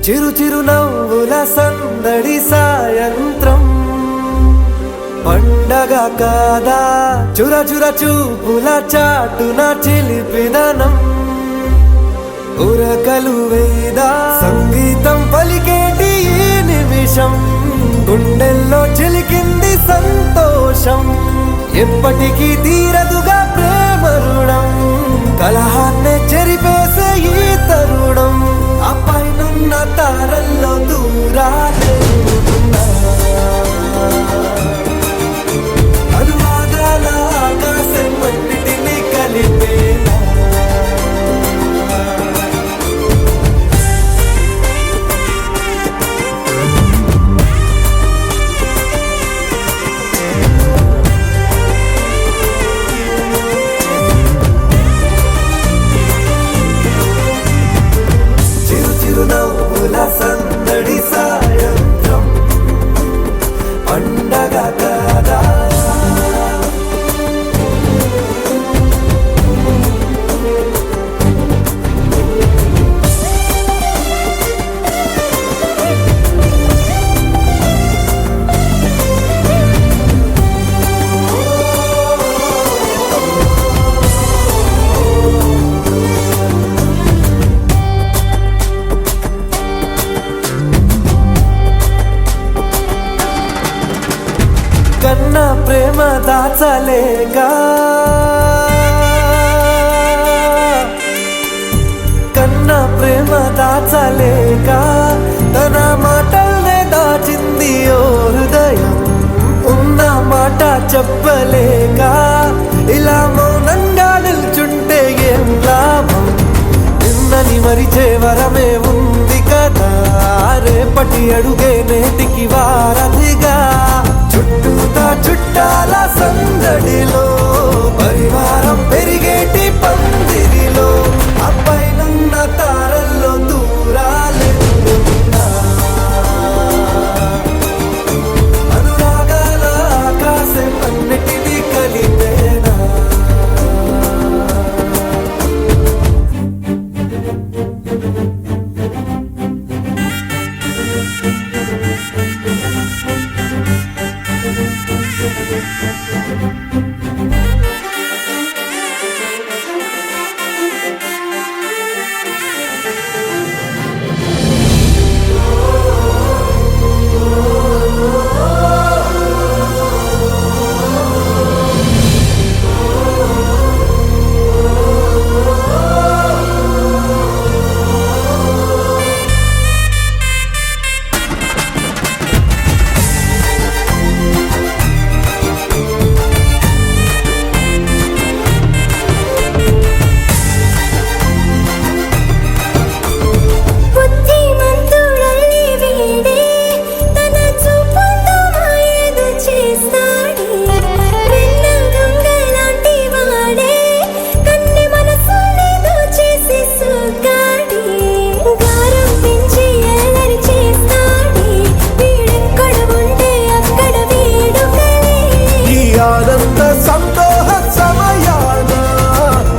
చిరు చిరు నవ్వుల సందడి సాయంత్రం పండగ కాదా చుర చుర చూపుల చాటున చిలిపిదనం ఉరకలు వేదా సంగీతం పలికేటి ఈ నిమిషం గుండెల్లో చిలికింది సంతోషం ఎప్పటికీ తీరదుగా ప్రేమ రుణం కలహాన్నే చెరిపేసే ఈ తరుణం ఆ పైనున్న తారల్లో దూరాలే ఉన్నా. అనువాదాల ఆకాశం అన్నిటినీ కలిపేనా నవ్వుల సందడి సాయంత్రం పండగ కాదా కన్నా ప్రేమ దాచలేక కన్నా ప్రేమ దాచలేక తన మాటల్నే దాచింది ఓ హృదయం ఉన్న మాట చెప్పలేక ఇలా మౌనంగా నిల్చుంటే ఏం లాభం నిన్నని మరిచే వరమే ఉంది కదా రేపటి అడుగే నేటికి వారధిగా చుట్టూతా చుట్టాల సందడిలో పరివారం పెరిగేటి పందిరిలో అప్పైనున్న తారల్లో దూరాలే ఉన్నా. అనురాగాల ఆకాశం అన్నిటినీ కలిపేనా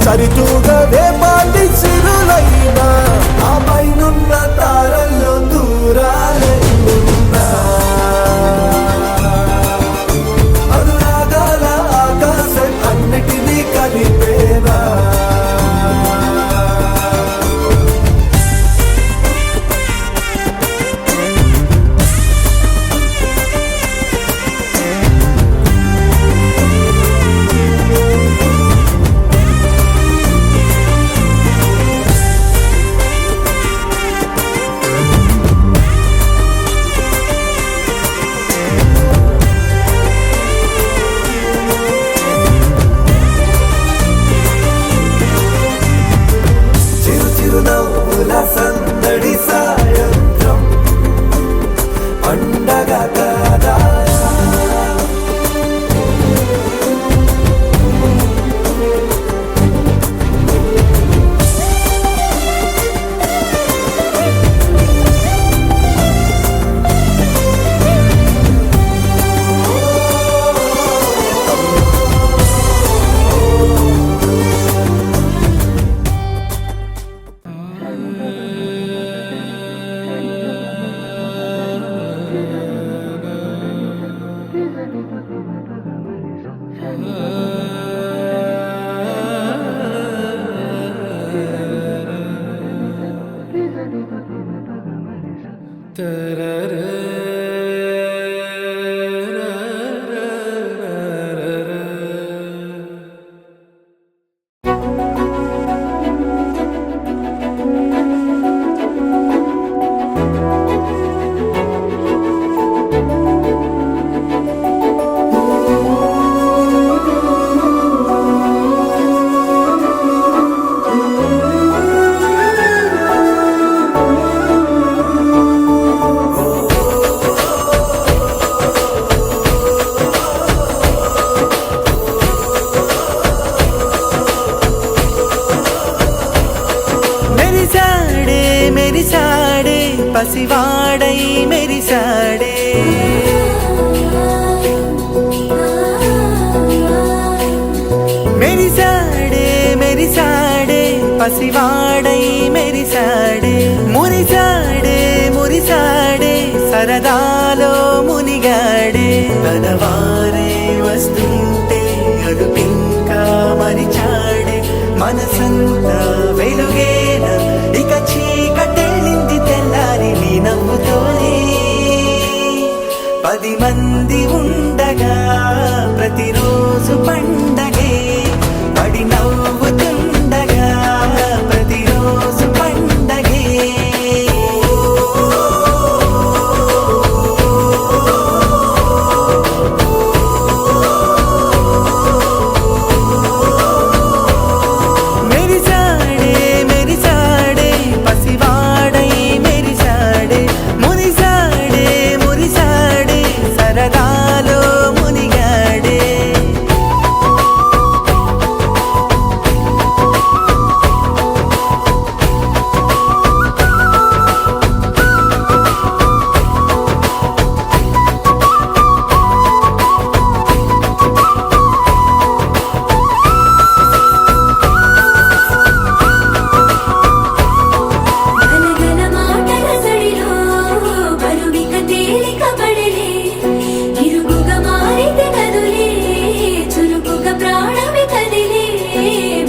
సరితూగదే పాటి సిరులైనా ఆ పైనున్న తారల్లో దూరాలే ఉన్నా. అనురాగాల ఆకాశం అన్నిటినీ కలిపేనా మెరిసాడే పసివాడై మెరిసాడే మెరిసాడే మెరిసాడే పసివాడై మెరిసాడే మురిసాడే మురిసాడే సరదాలో మునిగాడే తనవారే వస్తుంటే అడుపింకా మరిచాడే మనసంతా వెలుగేన ఇక చీకటెళ్ళింది తెల్లారి నీ నవ్వుతోనే 10 మంది ఉండగా ప్రతిరోజు పండగే పడి నవ్వుతుండగా ప్రతిరోజు పండగే మెరిసాడే మెరిసాడే పసివాడై మెరిసాడే మురిసాడే మురిసాడే సరదాలో మునిగాడే గలగల మాటల సడిలో బరువిక తేలిక పడలే ఇరుగుగా మారితే కదులే చురుకుగా ప్రాణమి కదిలే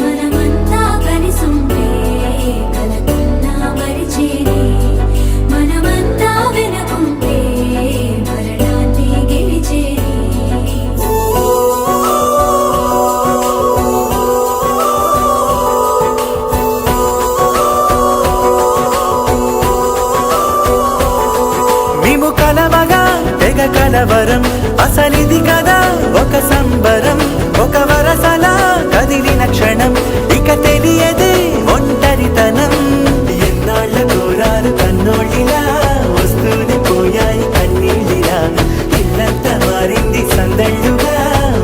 మనమంతా కలిసుంటే కలకున్నా మరిచేనే మనమంతా వెనకుంటే మరణాన్ని గెలిచేనే మేము కలవగా తెగ కలవరం అసలిది కదా ఒక సంబరం ఒక వరసలా కదిలిన క్షణం ఇక తెలియదే ఒంటరితనం ఎన్నాళ్ళ దూరాలు కన్నోళ్ళిలా వస్తూనే పోయాయి కన్నీళ్ళిలా ఇల్లంతా మారింది సందళ్ళుగా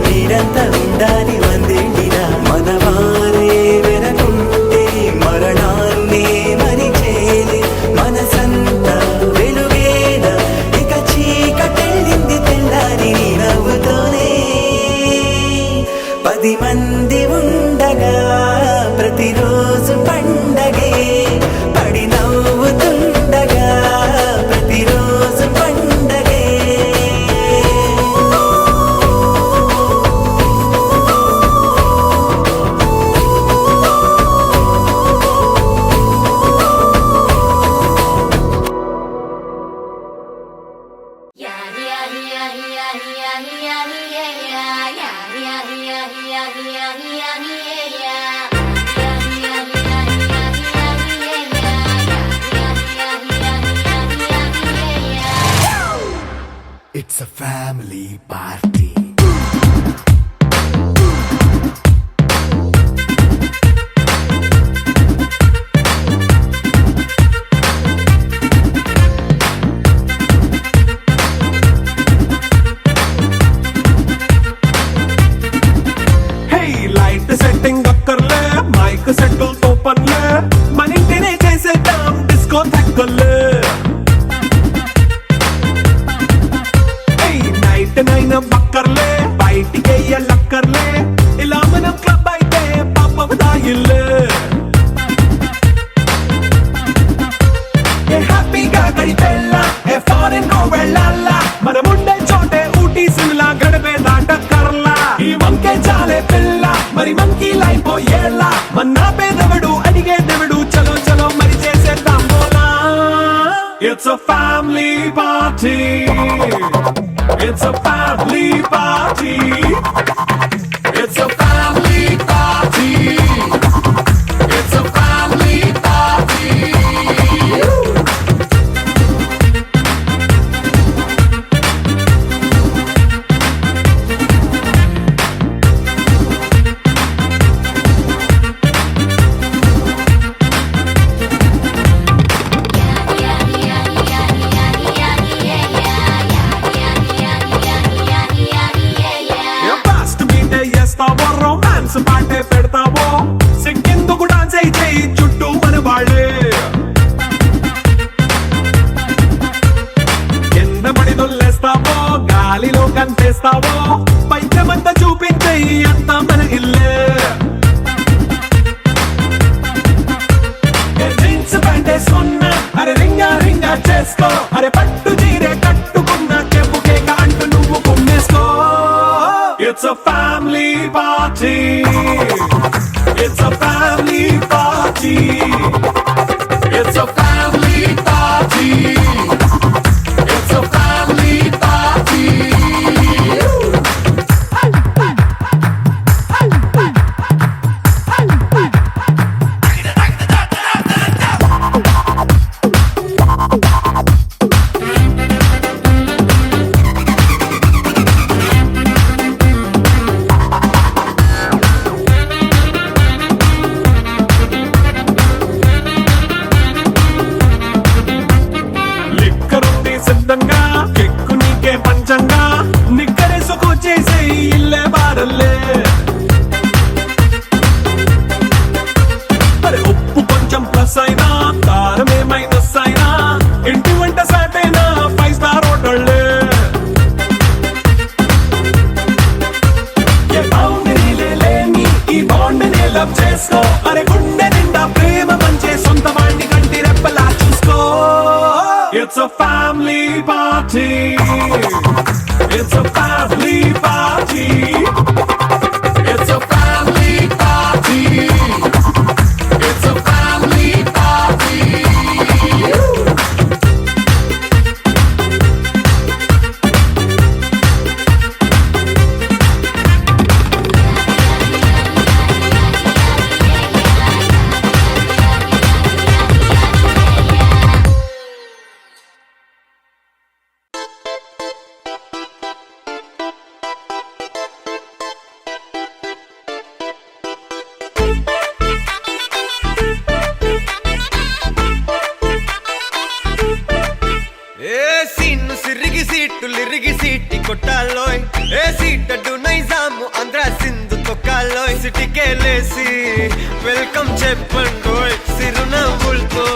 మీరంతా ఉండాలి వందేళ్ళిలా మనవారే వెనకుంటే మరణాన్నే మరిచేలే మనసంతా వెలుగేన ఇక చీకటెళ్ళింది తెల్లారి నీ నవ్వుతోనే 10 మంది ఉండగా ప్రతిరోజు పండగే పడి నవ్వుతుండగా ప్రతిరోజు పండగే It's a family party. Hey, light setting అక్కర్లే మైక్ సెట్లు తో పనిలే మన ఇంటినే చేసేద్దాం డిస్కో థక్కర్లే నైట్ నైన్ బక్కర్లే బయటికి వెయ్యలక్కర్లే ఇలా మనం క్లబ్ అయితే పాపం దాయిల్లే ఏ హ్యాపీగా గడిపెళ్ళ ఏ ఫారెన్ కో వెళ్ళాల మనం ఉండే చోటే ఊటీ సిమ్లా గడిపే దాటక్కర్లా ఈ వంకే చాలే పిల్ల మరి మంకీ లైఫ్ ఏళ్ళ మన్నా పేదవడు అడిగే దేవుడు చలో చలో మరి చేసేద్దాం బోలా It's a family party. It's a family party. It's a family party. It's a family party. family party. It's a family party. It's a family party. లిక్కరుంది సిద్ధంగా కెక్కు నీకే పంచంగా నిక్కరేసుకొచ్చేసే ఇల్లే బారల్లే అరే ఉప్పు కొంచెం ప్లస్ అయినా కారమే మైనస్ అయినా ఇంటి వంట సాటైనా 5 స్టార్ హోటళ్ళే ఏ బౌండరీలే లేని ఈ బాండ్ని లవ్ చేసుకో అరే గుండె నిండా ప్రేమ పంచే సొంత వాణ్ణి కంటి రెప్పలా చూసుకో. It's a family party. It's a family party. It's a family party. It's a family party. ఏ సీన్ను సిరిగి సీట్లు ఇరిగి సీటి కొట్టాలోయ్ ఏ సీటడు నైజాము ఆంధ్ర సింధు తొక్కాలోయ్ సిటికేలేసి వెల్కమ్ చెప్పండోయ్ సిరునవ్వులతో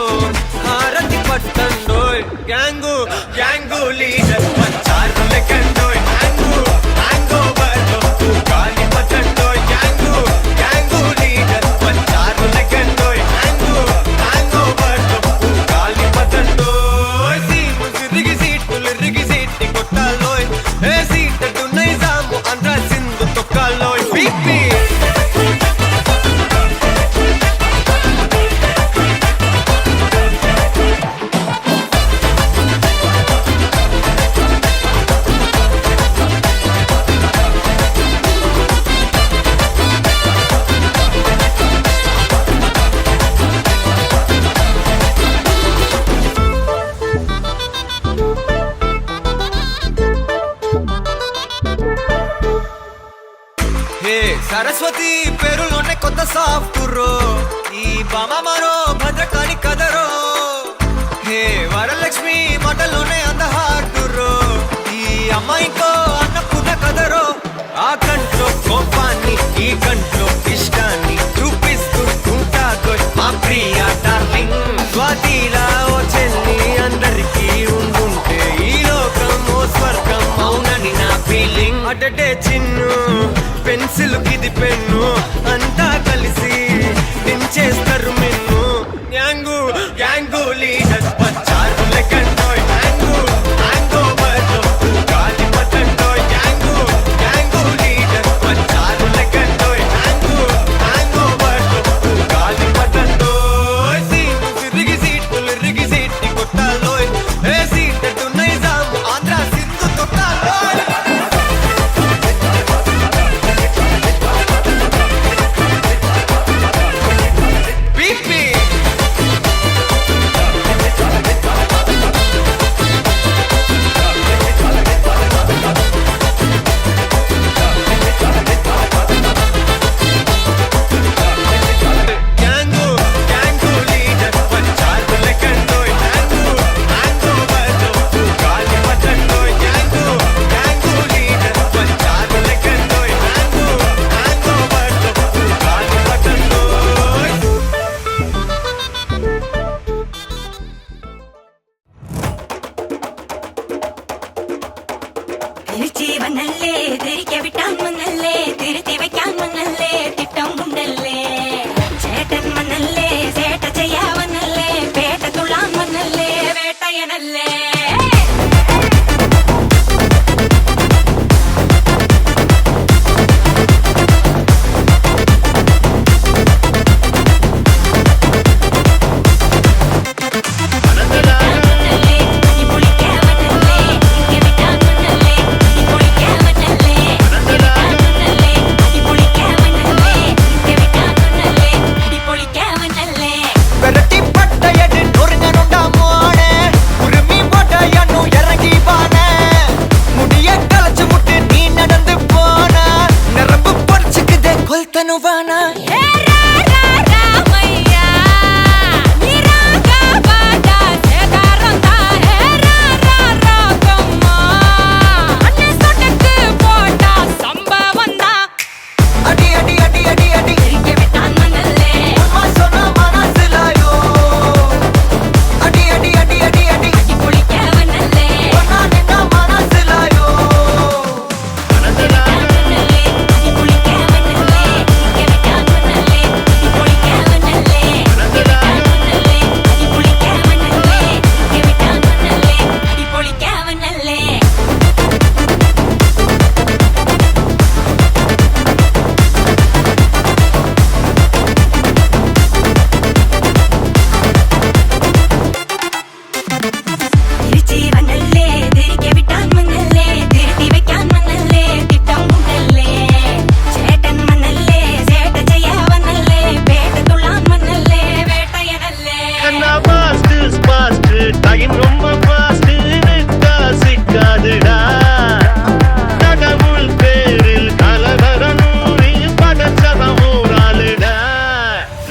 హారతి పట్టండోయ్ గ్యాంగు గ్యాంగు లీడర్ పంచారు లెక్కండోయ్ హ్యాంగు హ్యాంగ్ ఓవర్ గాలి పట్టండోయ్ గ్యాంగు గ్యాంగు లీడర్ పంచారు లెక్కండోయ్ హ్యాంగు హ్యాంగ్ ఓవర్ గాలి పట్టండోయ్ సీము సిరిగి సీట్లు ఇరిగి సీటి కొట్టాలోయ్ ఏ సీటడు నైజాము ఆంధ్ర సింధు తొక్కాలోయ్ బీపీ హే సరస్వతి పేరులోనే కొత్త software ఈ బామ మరో భద్రకాళి కదరో హే వరలక్ష్మి మాటలోనే అంద హార్దురో ఈ అమ్మాయికో అన్నపూర్ణ కదరో ఆ కంట్లో కోపాన్ని ఈ కంట్లో ఇష్టాన్ని చూపిస్తూ ఉంటాదో మా ప్రియ డార్లింగ్ స్వాతిలా ఓ చెల్లి అందరికీ ఉండుంటే ఈ లోకం ఓ స్వర్గం అవునని నా ఫీలింగ్ అటటే చిన్ను పెన్సిల్ కిది పెన్ను అంతా కలిసి దించేస్తారు మిన్ను గ్యాంగు గ్యాంగు లీడర్ పంచారు లెక్కండోయ్ హ్యాంగు హ్యాంగ్ ఓవర్ గాలి పట్టండోయ్ గ్యాంగు గ్యాంగు లీడర్ పంచారు లెక్కండోయ్ హ్యాంగు హ్యాంగ్ ఓవర్ గాలి పట్టండోయ్ సీము సిరిగి సీట్లు ఇరిగి సీటి కొట్టాలోయ్ ఏ సీటడు నైజాము ఆంధ్ర సింధు తొక్కాలోయ్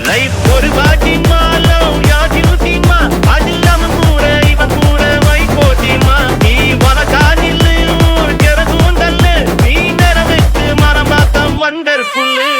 லைஃப் ஒரு பாட்டிமா லவ் யாதிருத்திமா அதில்லாம கூட இவன் கூட வை போட்டிமா நீ வனக்கா நில்லு ஜெரதும் தள்ளு நீ நிறவுக்கு மரம் பார்த்தா வண்டர்ஃபுல்லு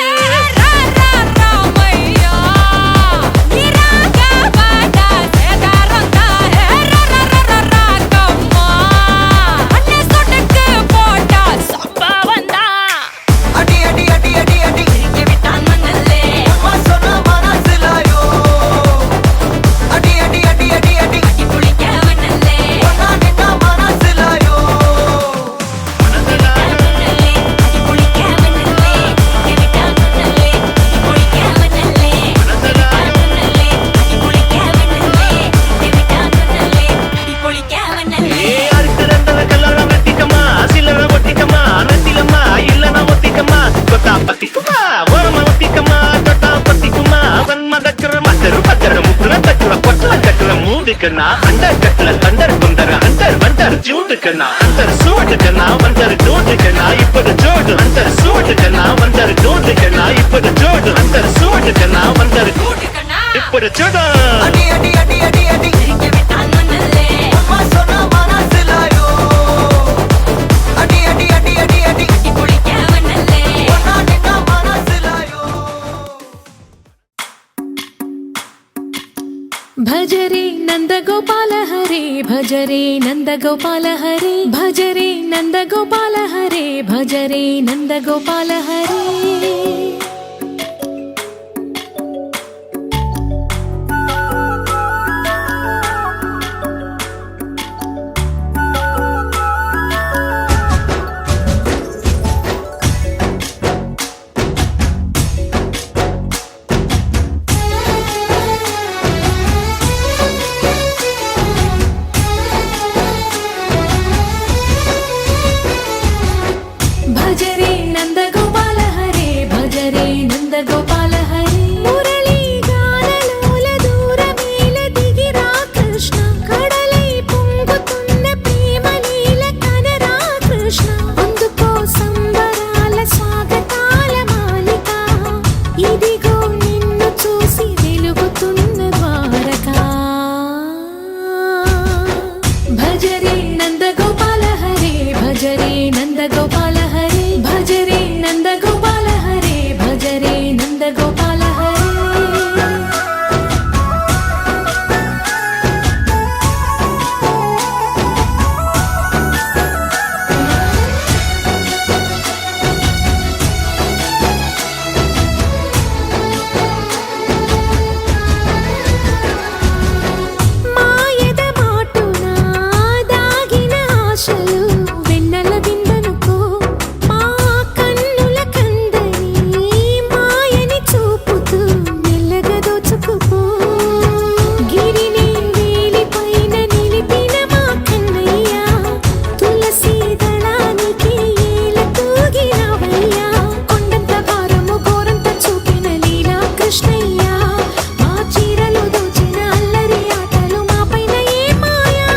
अंदर कटल अंदर बंदर अंदर बंदर जूट करना अंदर सूट करना बंदर डोट करना इपड़ जोड़ अंदर सूट करना बंदर डोट करना इपड़ जोड़ अंदर सूट करना बंदर इपड़ जोड़ अडी अडी अडी अडी अडी के बिटान मनले अम्मा सोना माना सिलायो अडी अडी अडी अडी अडी की पुड़ी क्या मनले ओना निना माना सिलायो भजरे नंद गोपाल हरे भजरे नंद गोपाल हरे भजरे नंद गोपाल हरे भजरे नंद गोपाल हरे भजरे नंद गोपाल हरे भजरे नंद गोपाल हरे मुरली गानलोल दूरमेल दिगिरा कृष्ण कड़लै పొంగుతున్న ప్రేమలీల కనరా కృష్ణ అందుకో సంబరాల స్వాగతాల మాలిక ఇదిగో నిన్ను చూసి వెలుగుతున్న ద్వారకా భజరే నంద గోపాల హరే భజరే నంద గోపాల హరే భజరే నంద గోపాల హరే భజరే నంద గోపాల హరే మాయద మాటున దాగిన ఆశలు వెన్నెల విందనుకో మా కన్నుల కందని మాయని చూపుతూ మెల్లగా దోచుకుపో గిరిని వేలిపైన నిలిపిన మా కన్నయ్య తులసి దళానికి ఏల తూగినవయ్యా కొండంత భారము గోరంత చూపిన లీలా కృష్ణయ్య మా చీరలు దోచిన అల్లరి ఆటలు మాపైన ఏ మాయా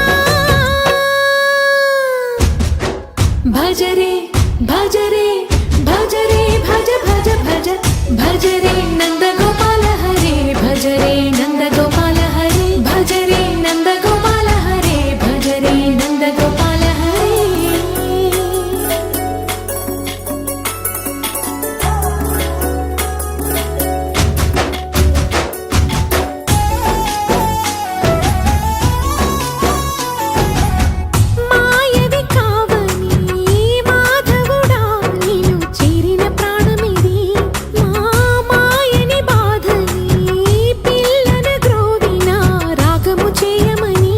భజరే భజరే భజరే భజ భజ భజ భజరే నంద గోపాల హరే భజరే నంద గోపాల హరే భజరే నంద గోపాల హరే భజరే నంద గోపాల హరే మాయవి కావని మాధవుడా నిన్ను చేరిన ప్రాణమిది మా మాయని బాధని పిల్లను గ్రోవిన రాగము చేయమని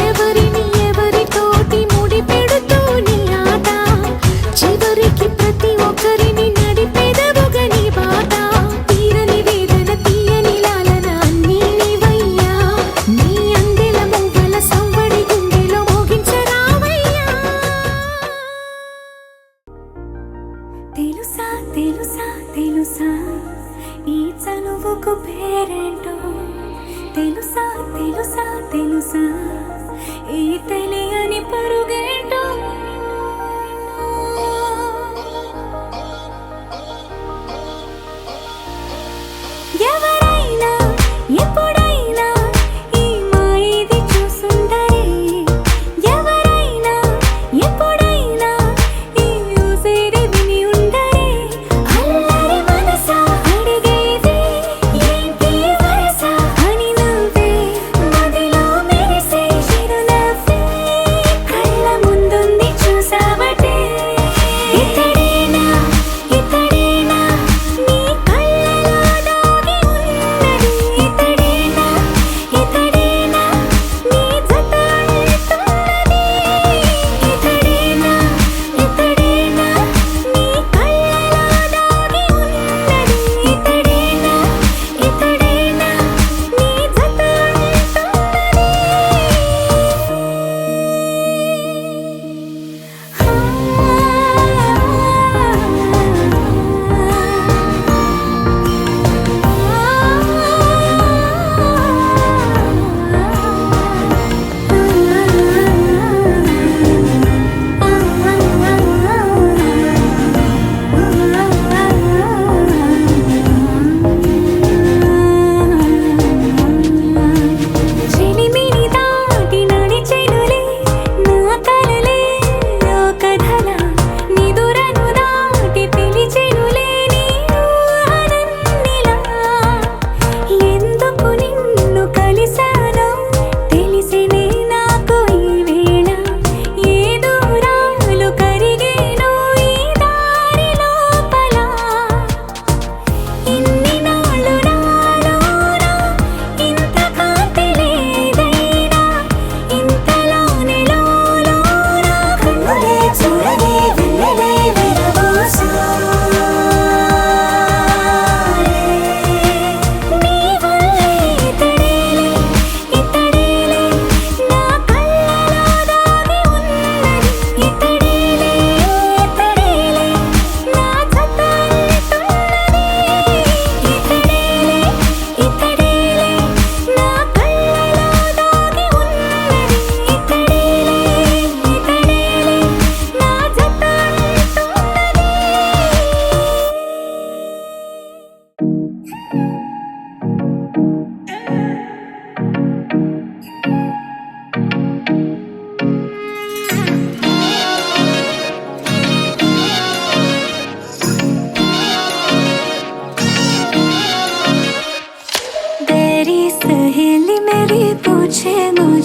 ఎవరిని ఎవరితోటి ముడి పెడుతూ నీ ఆట చివరికి ప్రతి ఒక్కరిని నడిపెదవుగా నీ బాట తీరని వేదన తీయని లాలన అన్నీ నీవయ్యా నీ అందెల మువ్వల సవ్వడి గుండెలో మోగించరావయ్యా తెలుసా తెలుసా తెలుసా ఈ చనువుకు పేరేంటో తెలుసా తెలుసా తెలుసా ఈ తెలియని పరుగేంటో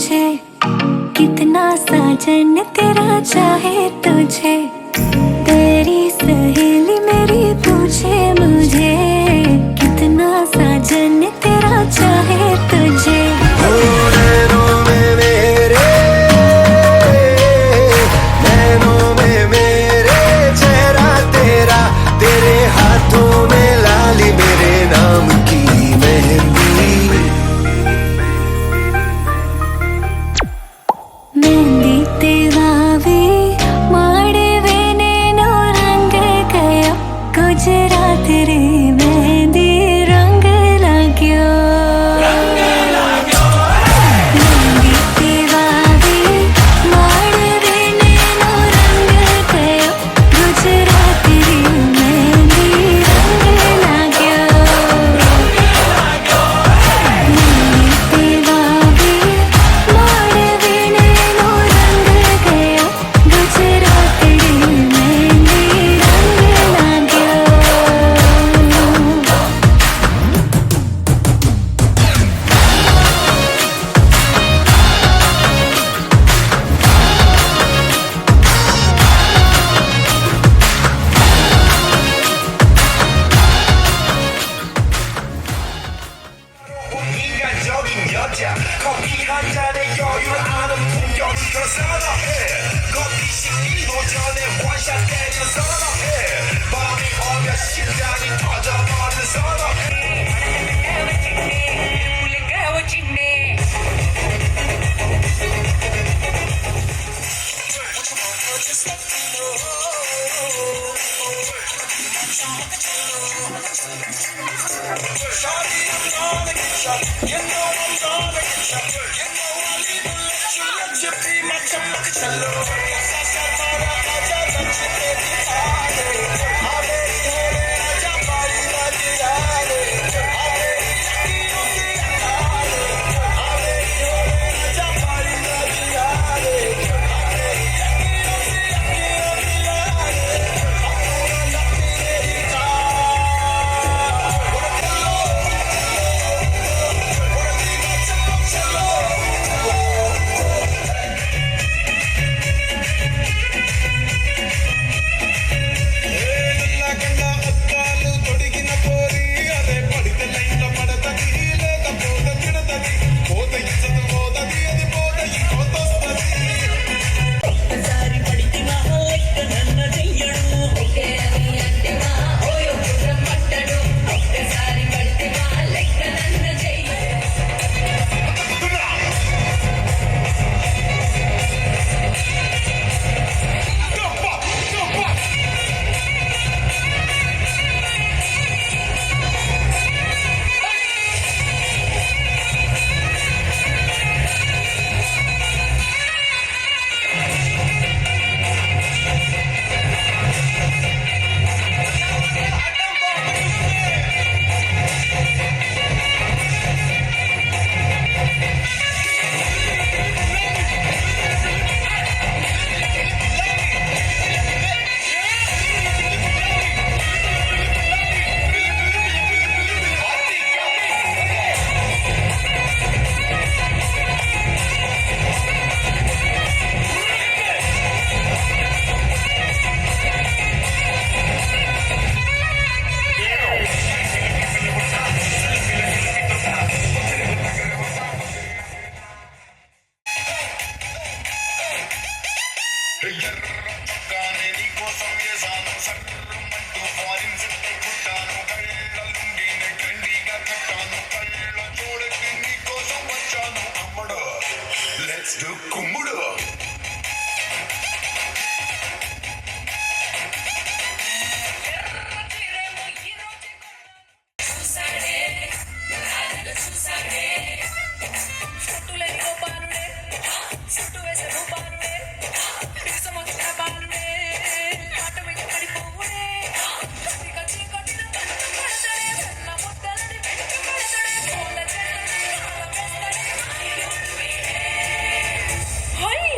मुझे कितना साजन तेरा चाहे तुझे तेरी सहेली मेरी पूछे मुझे कितना साजन तेरा चाहे तुझे नैनों में मेरे चेहरा तेरा तेरे हाथों में लाली मेरे नाम की मेहंदी मेहंदी तेवावे माड़वे नेनो रंग गयो गुजरात रे मेहंदी रंग लाग्यो मेहंदी तेवावे माड़वे नेनो रंग गयो गुजरात रे मेहंदी रंग लाग्यो मेहंदी तेवावे माड़वे नेनो रंग गयो गुजरात रे मेहंदी रंग लाग्यो 인간적인 여자 커피 한 잔에 여유를 아는 풍경이 더 선어해 커피 식기도 전에 원샷 때려 선어해 밤이 오면 심장이 터져버리는 선어해 Let's do kumudu. Hey!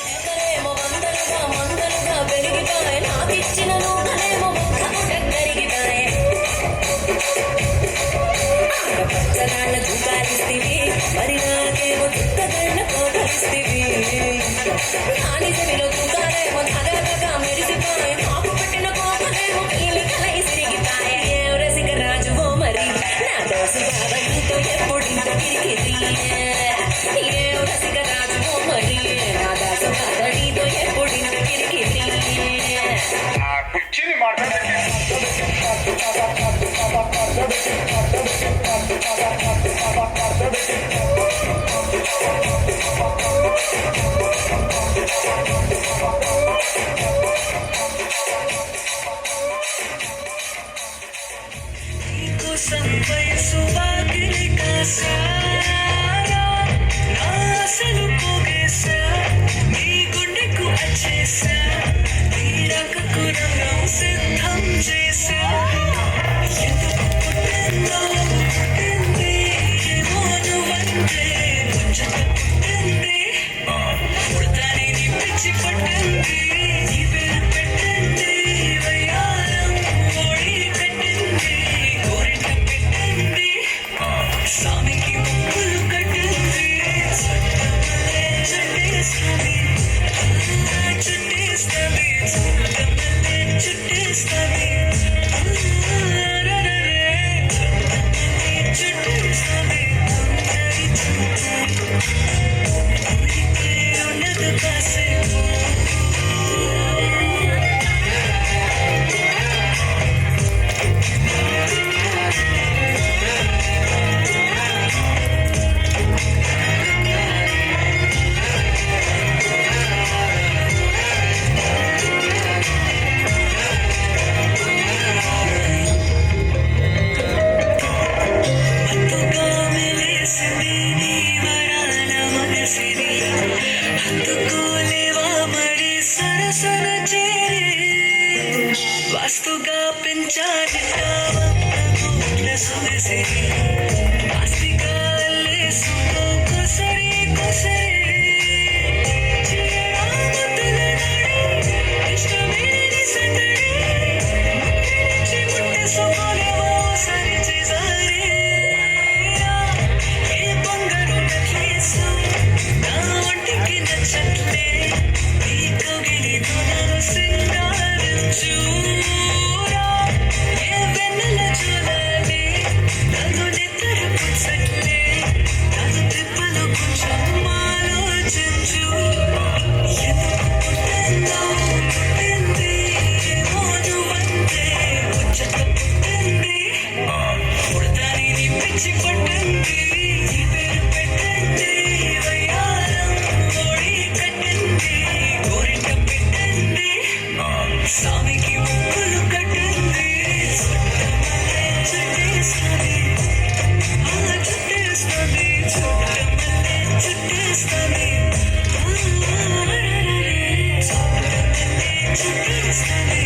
ఎకరేమో వందలుగా మందలుగా పెరిగిపాయే నాకిచ్చిన నూనెలేమో ముక్కకు దగ్గరిగిపాయే ఆడపచ్చగాళ్ళ దుకాలిస్తివి మరి నాకేమో దుక్కగళ్ళ కోటలిస్తివి నాని చెవిలో దుకాలేమో ధగధగా మెరిసిపాయే మాకు పెట్టిన కోపలేమో నీలి కలయి సిరిగిపాయే ఏం రసిక రాజువో మరి నా దోసు బాబా నీతో ఎప్పుడింత కిరికిరి ఏం రసిక రాజువో మరి నా దాసు బాబా నీతో ఎప్పుడింత కిరికిరి కుర్చీని మాట్లాడేది నీకోసం వయసు వాకిలి కాసారా నా ఆశలు పోగేశా నీ గుండెకు వచ్చేసా నీ రకకు రంగం సిద్ధం చేసా ఎందుకు పుట్టిందో పుట్టింది ఏమో నువ్వంటే ముచ్చట పుట్టింది పుడతాని నీ పిచ్చి పట్టింది నీ పేరు పెట్టింది వయ్యారం ఓడి కట్టింది కోరిక పెట్టింది స్వామికి ముక్కులు కట్టింది చుట్టమలే చుట్టేస్తుంది చుట్టేస్తుంది చుట్టమలే చుట్టేస్తుంది చుట్టేస్తుంది ఊరికే ఉండదు కాసేపు మత్తుగా మెలేసింది నీ వరాల మనసిది అందుకోలేవా మరి సరసన చేరి వాస్తుగా పెంచాలి సొగసిరి ఆస్తిగా అల్లేసుకో కొసరి కొసరి చీరాముతుల నడి ఇష్టమేని సందడి ముట్టి ముట్టేసుకోలేవా సరి చేసారి ఏ బంగారు నెక్లెస్ నా ఒంటికి నచ్చట్లే నీ కౌగిలితో నన్ను సింగారించూరా ఏ వెన్నెల చూడాలి నన్ను నిద్ర పుచ్చట్లే నన్ను తిప్పలు కొంచెం ఆలోచించు ఎందుకు పుట్టిందో పుట్టింది ఏమో నువ్వంటే ముచ్చట పుట్టింది పుడతాని నీ పిచ్చి పట్టింది నీ పేరు పెట్టింది వయ్యారం ఓడి కట్టింది కోరిక పెట్టింది స్వామికి ముక్కులు కట్టింది చుట్టమలే చుట్టేస్తుంది చుట్టేస్తుంది చుట్టమలే చుట్టేస్తుంది చుట్టమలే చుట్టేస్తుంది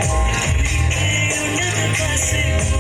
ఊరికే ఉండదు కాసేపు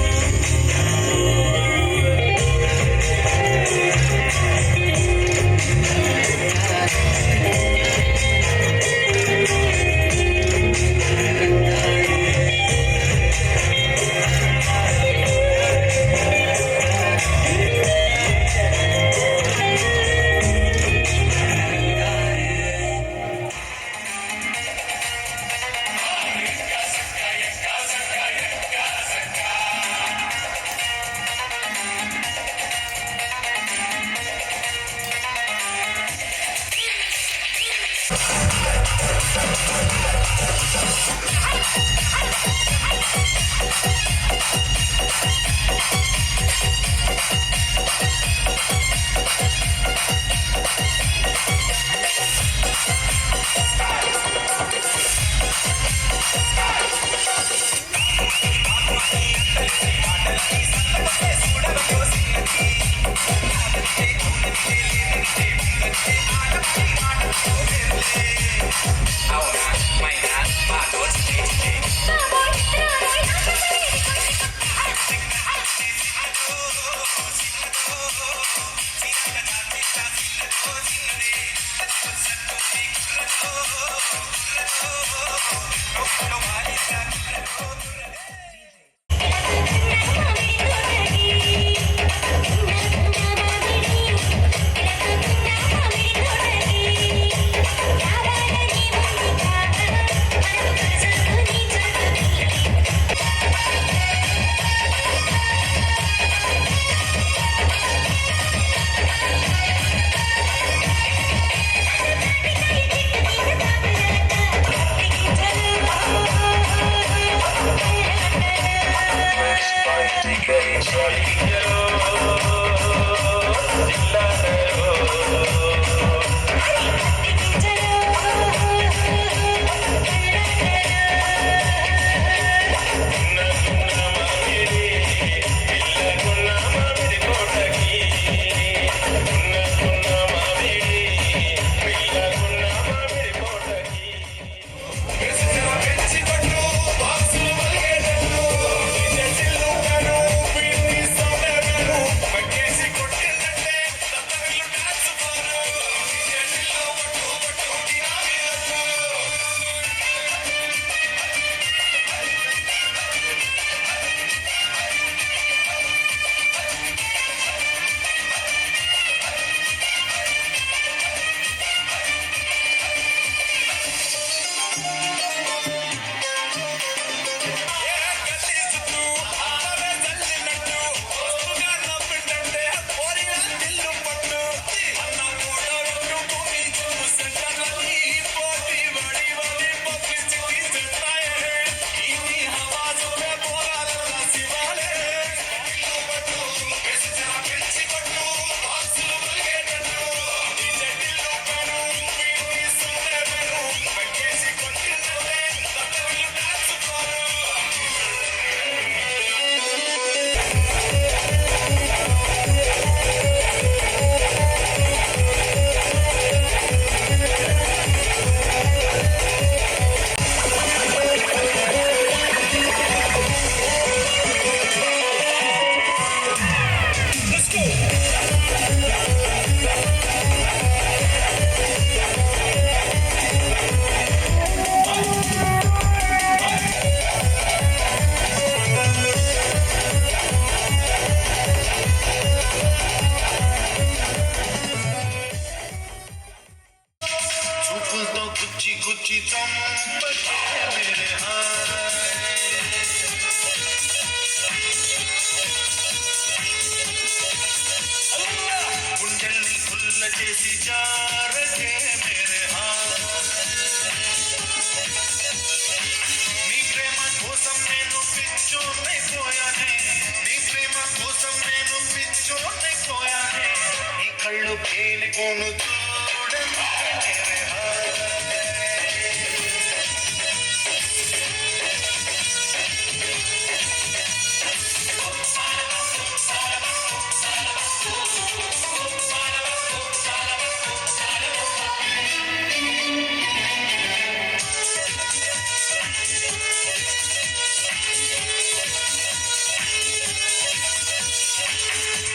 తేలిపోను చూడను మేరే హాయ్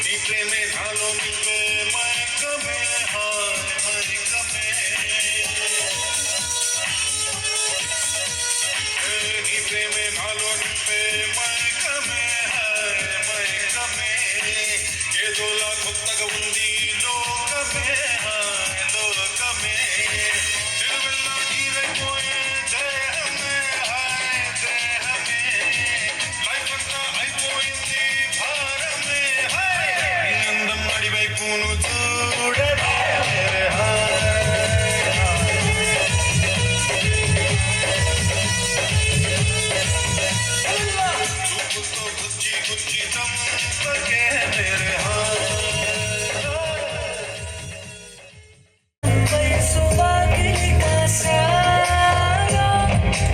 నీ ప్రేమే నాలో నింపే మైకమే హాయ్ మైకమే నీ ప్రేమే నాలో నింపే మైకమే హాయ్ మైకమే ఏదోలా కొత్తగా ఉంది లోకమే హాయ్ లోకమే నిలువెల్లా నీరైపోయే దేహమే హాయ్ దేహమే లైఫ్ అంతా అయిపోయింది భారమే హాయ్ నీ అందం నడివైపును చూడవే మేరే హాయ్ చూపుతో గుచ్చి గుచ్చి చంపకే మేరే హాయ్ వయసు వాకిలి కాసాగా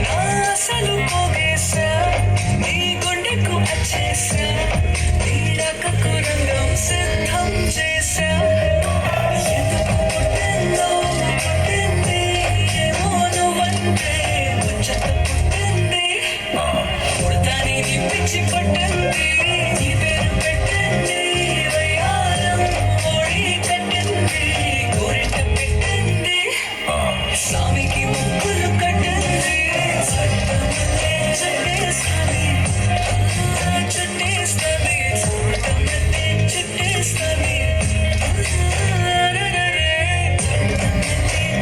నా అసలు పోగేశా నీ గుండెకు వచ్చేసా నీ రకకు రంగం సిద్ధం చేశా ఎందుకు పుట్టిందో పుట్టింది ఏమో నువ్వంటే ముచ్చట పుట్టింది పుడతాని నీ పిచ్చి పట్టింది నీ పేరు పెట్టింది వయ్యారం ఓడి కట్టింది కోరిట పెట్టింది స్వామికి ముగ్గులు కట్టింది చట్టమల్లే చుట్టేస్తుంది చుట్టేస్తుంది చూడమల్లే చుట్టేస్తుంది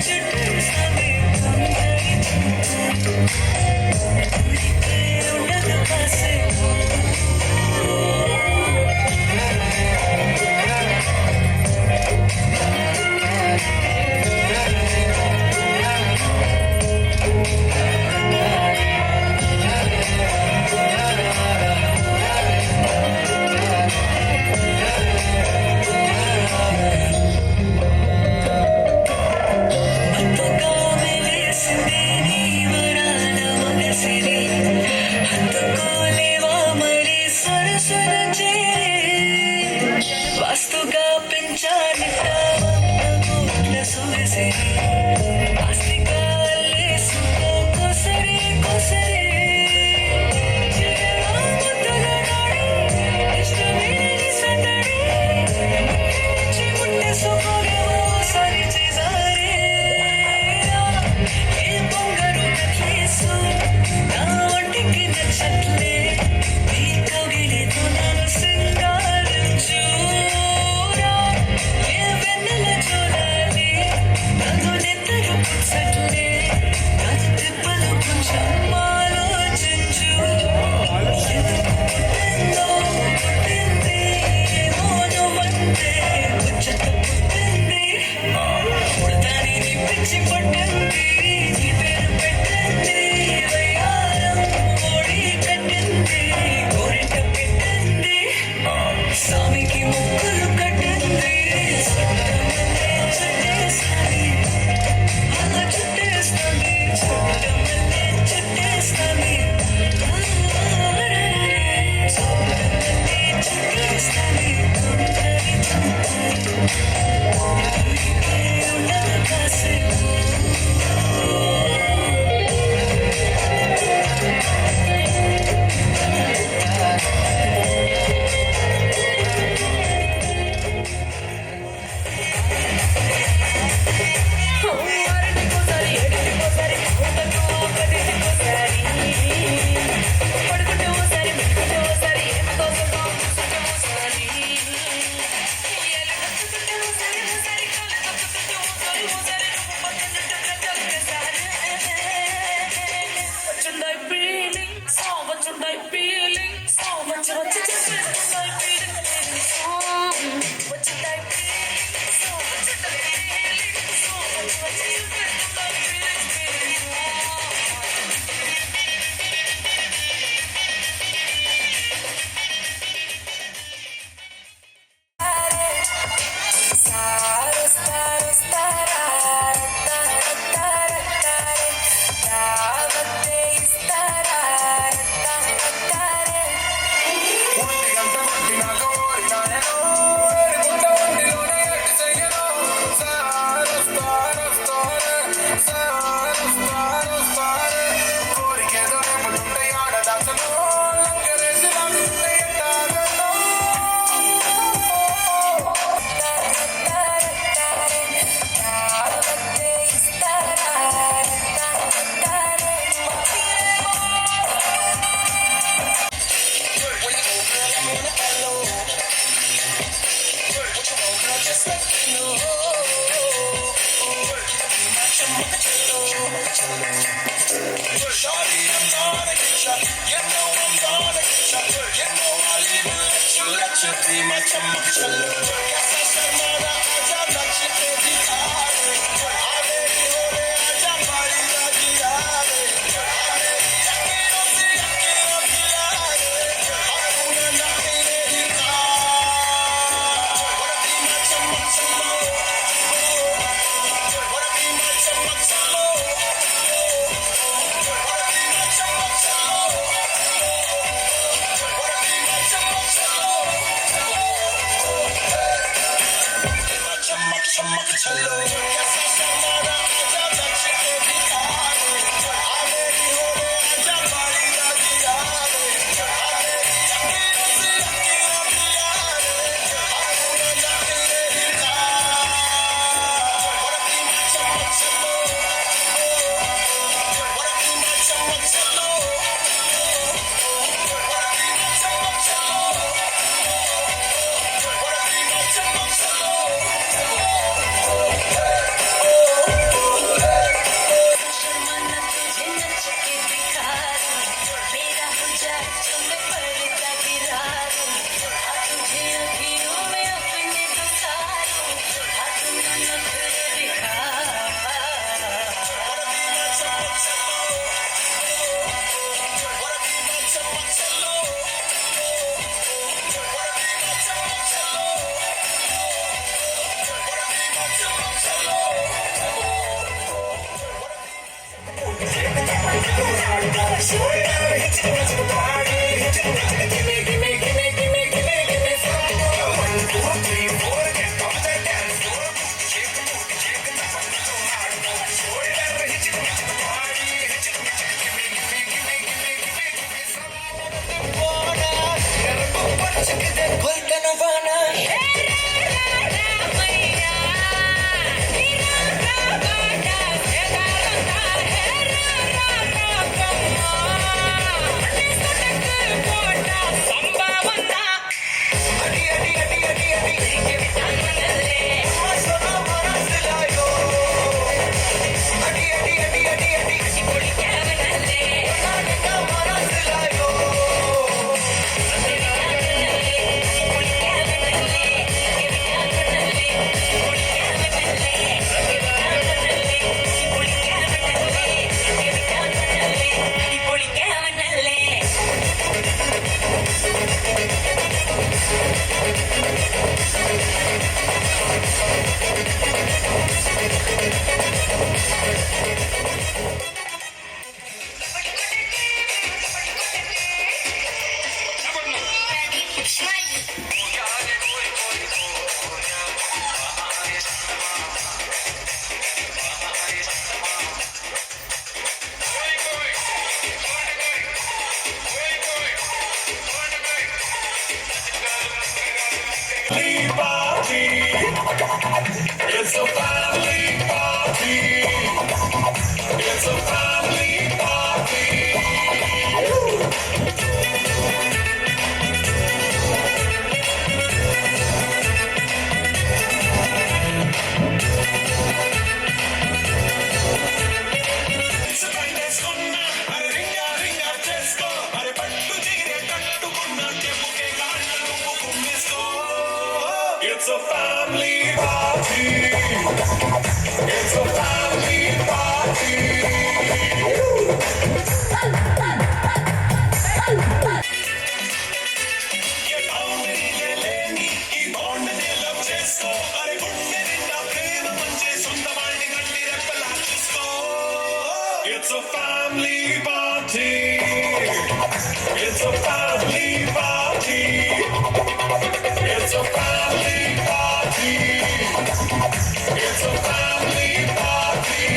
చుట్టేస్తుంది ఉండదు కాసే Shawty, I'm gonna get ya. You know I'm gonna get ya. You know I'll even let you be my chumma chalo. Kaisa sharmana aja laksh pe dikhare. Aaderi hore aja mari raji yaare. Aaderi akhiyon se akhiyon yaare. Aapna na mere dikha. Wanna be my chumma chalo. Wanna be my chumma chalo. चमक चलो कैसा शर्माना आजा लक्ष्य पे दिखाने आवेरी हो रे आजा बारी राजी यारे आवेरी अकीरों से अकीरों यारे आपूना ना तेरे दिखा वरती मैं चमक चलो वरती मैं चमक चलो वरती मैं चमक चलो वरती मैं चमक चलो शर्माना तुझे नच के दिखा दूं मेरा हो जाए जो मैं पर्दा गिरा दूं तुझे अखियों में अपने बसा दूं तू ना नखरे दिखा It's a family party. It's a family party. చేసుకున్నా అరే రింగా రింగా చేసుకో అరే పట్టు జిగిరే కట్టుకున్నా చెప్పుకే కాళ్ళు నువ్వు కుమ్మేసుకో It's a family party. It's a family party. ये boundary ले लेनी ఈ bond నే love చేసుకో అరే గుండె నిండా ప్రేమ మంచే సొంత వాడిని గట్టి రెప్పలా చూసుకో It's a family party. It's a family party. It's a family party. It's a family party.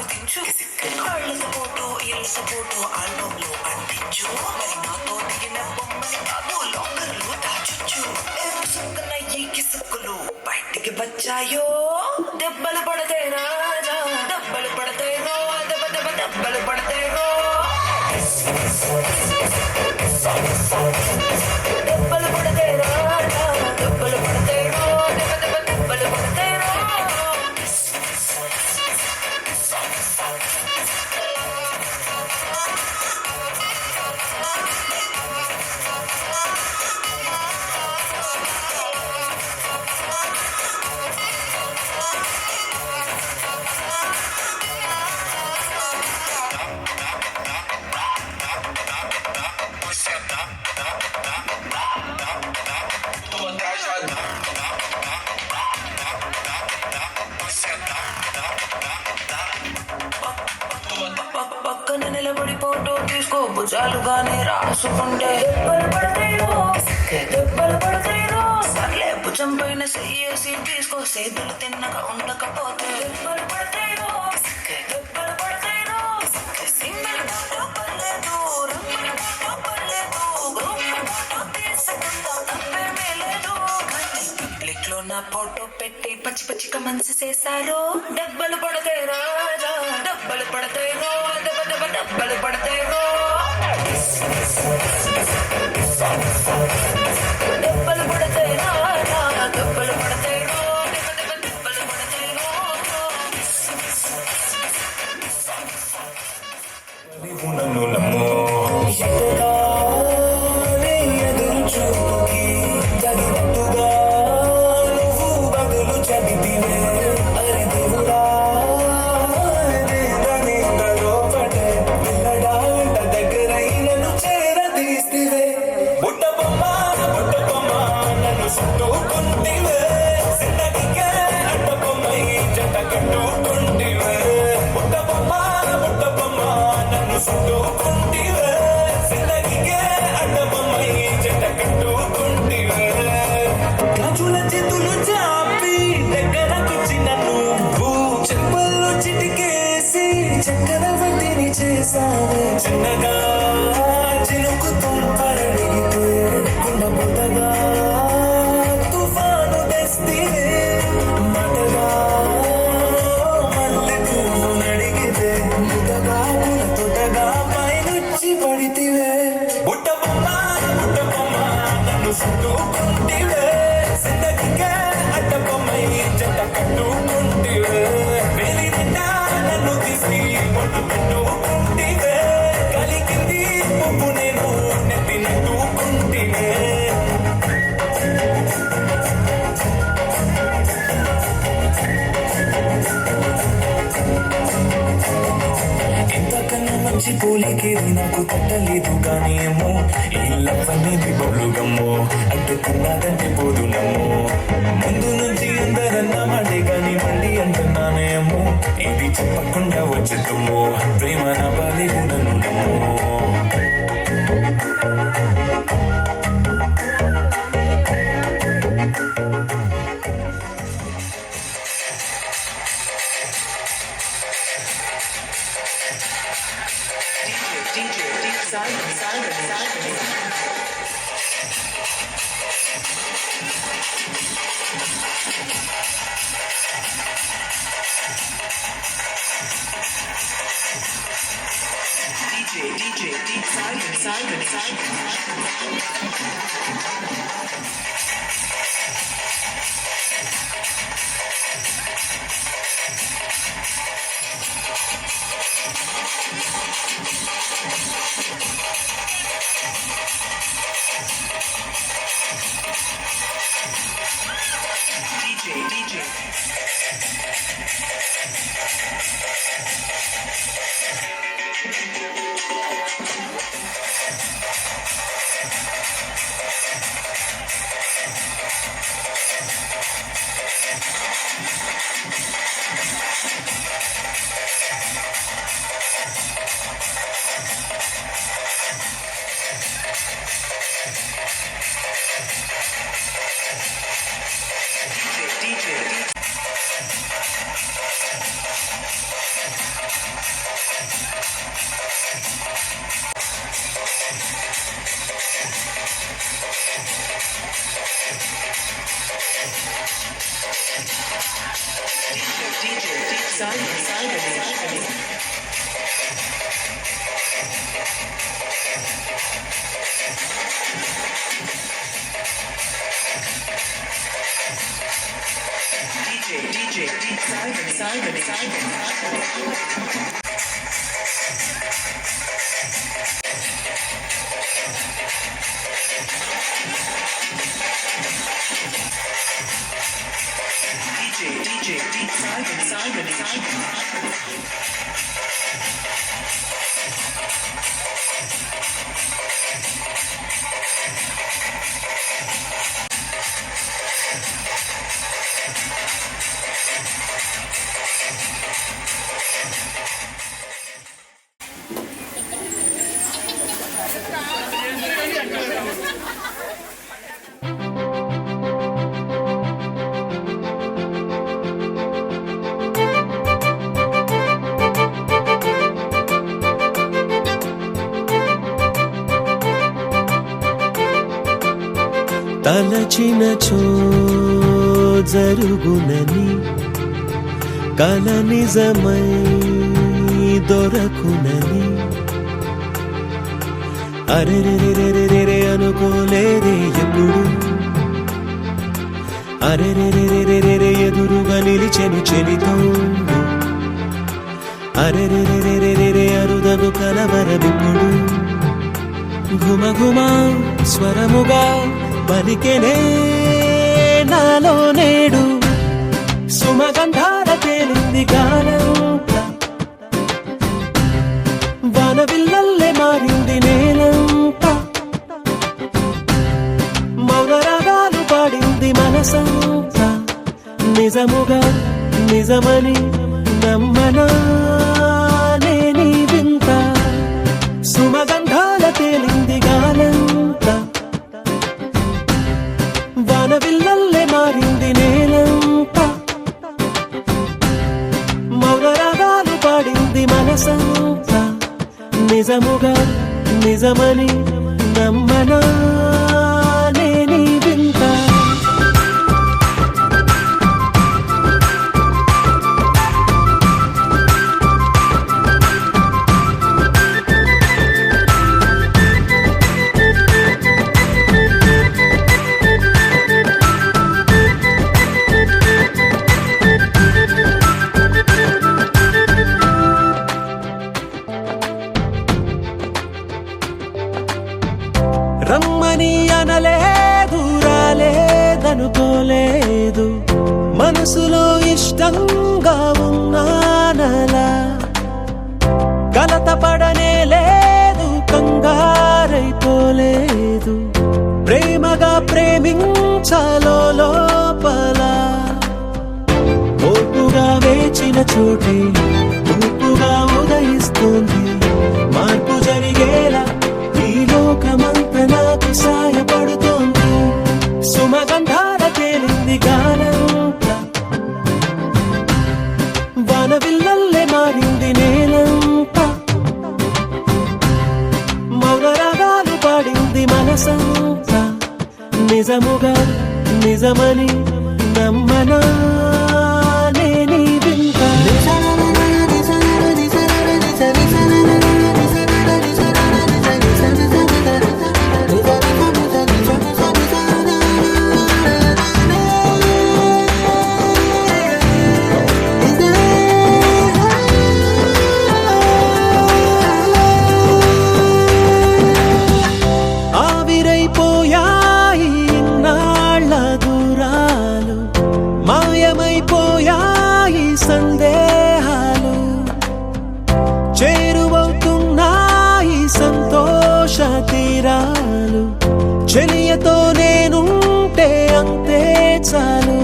గుర్తించు కళ్ళతో ఫోటో ఇళ్ళతో ఫోటో ఆల్బమ్ లో అంటించు మరి నాతో దిగిన బొమ్మని కాదు లాకర్లు దాచొచ్చు సుక్కన ఈ కిసుక్కులు బయటికి వచ్చాయో దెబ్బలు పడతాయి రాజా దెబ్బలు పడతాయి రో దెబ్బ దెబ్బ దెబ్బలు పడతాయి రో దెబ్బలు పడతాయి రాజా దెబ్బలు పడతాయి రో దెబ్బ దెబ్బ దెబ్బలు పడతాయి రో పక్కన నిలబడి ఫోటో తీసుకో భుజాలుగానే రాసుకుంటే దెబ్బలు పడతాయిరో సర్లే భుజం పైన చెయ్యేసి తీసుకో సేతులు తిన్నగా ఉండకపోతే దెబ్బలు పడతాయిరో దెబ్బలు పడతాయిరో సింగిల్ ఫోటో పర్లేదు రంగుల ఫోటో పర్లేదు గ్రూప్ ఫోటో తీసుకుందాం తప్పేమీ లేదు కానీ పబ్లిక్ లో నా ఫోటో పెట్టి పచ్చి పచ్చిగా మనసు చేశారు దెబ్బలు పడతాయి రాజా దెబ్బలు పడతాయి రో దెబ్బ దెబ్బ దెబ్బలు పడతాయి రో దెబ్బలు పడతాయి రాజా దెబ్బలు పడతాయి రో దెబ్బ దెబ్బ దెబ్బలు పడతాయి రో నన్ను నమ్మో ఎదుగానే ఎదురు చూపుకి తగినట్టుగా నువ్వు బదులు చెబితివే అరే దేవుడా దేదని లోపటే పిల్లడాంట దగ్గరై నన్ను చేరదీస్తివే బుట్ట బొమ్మ నన్ను చుట్టుకుంటివే సిన్నగికే అడ్డ బొమ్మై జత కట్టుకుంటివే బుట్ట బొమ్మ నన్ను చుట్టుకుంటివే సిన్నగికే అడ్డ బొమ్మై జత కట్టుకుంటివే గాజుల చేతులు చాపి దగ్గరకొచ్చి నన్ను చెప్పులు చిటికేసి చక్రవర్తిని చేసావే చిన్నగా చినుకు తుంపరడిగితే కుండబుద్దగా తుఫాను తెస్తివే మటగా మల్లె పువ్వు నడిగితే ముద్దగా పూల తొట్టగా పైనుచ్చి పడితివే బుట్ట బొమ్మ నన్ను చుట్టుకుంటివే జిందగీకే అడ్డ బొమ్మై జంట కట్టుకుంటివే వేలి నిండా నన్ను తీసి ఒట్టు పెట్టుకుంటివే కలిగింది పువ్వు నేను నెత్తినట్టుకుంటివే ఇంతకన్నా మంచి పోలికేది నాకు తట్టలేదు కానీ ఏమో ఈ లవ్వనేది బొబ్లుగమ్మో అడ్డుకున్నదంటే పోదునమ్మో ముందు నుంచి అందరన్నా మాటే కానీ మళ్ళీ అంటున్నానేమో ఇది చెప్పకుండా వచ్చుతుమ్మో ప్రేమ నా బాలి నన్ను నమ్మో తలచినచో జరుగునని కల నిజమై దొరకునని అరెరెరెరెరెరె అనుకోలేదే ఎప్పుడు అరెరెరెరెరెరె ఎదురుగా నిలిచెను చెలితోండు అరెరెరెరెరెరె అరుదగు కలవరమిప్పుడు ఘుమఘుమ స్వరముగా పలికెనే నాలో నేడు సుమగంధాల తేలింది గానంతా వానవిల్లల్లే మారింది నేలంతా మౌనరాగాలు పాడింది మనసంతా నిజముగా నిజమని నమ్మనా నేనీ వింత సుమగంధాల తేలింది గానంతా వానవిల్లల్లే మారింది నేలంతా మౌనరాగాలు పాడింది మనసంతా నిజముగా నిజమని నమ్మనా నేనీ వింత రమ్మని అనలేదు రాలేదనుకోలేదు మనసులో ఇష్టంగా ఉన్నానలా కలత పడనే లేదు కంగారైపోలేదు ప్రేమగా ప్రేమించాలో లోపల ఓపుగా వేచిన చోటే ఊపుగా ఉదయిస్తుంది మార్పు జరిగేలా ఈ లోకమంత నాకు సాయపడుతోంది సుమగంధాల తేలింది గానంతా వానవిల్లల్లే మారింది నేలంతా మౌనరాగాలు పాడింది మనసంతా నిజముగా నిజమని నమ్మనా నేనీ వింత ఆవిరైపోయాయి ఇన్నాళ్ళ దూరాలు మాయమైపోయాయి సందేహాలు చేరువవుతున్నాయి సంతోష తీరాలు చెలియతో నేనుంటే అంతే చాలు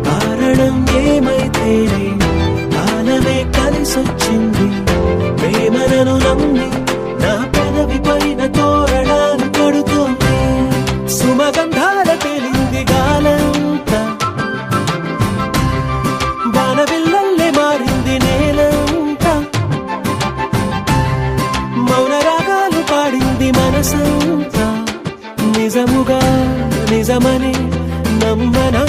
కారణం ఏమైతేనే కాలమే కలిసొచ్చింది ప్రేమలను నమ్మి నా పెదవి పైన తోరణాలు కడుతోంది సుమగంధాల తేలింది గాలంతా వానవిల్లల్లే మారింది నేలంతా మౌనరాగాలు పాడింది మనసంతా నిజముగా నిజమని నమ్మనా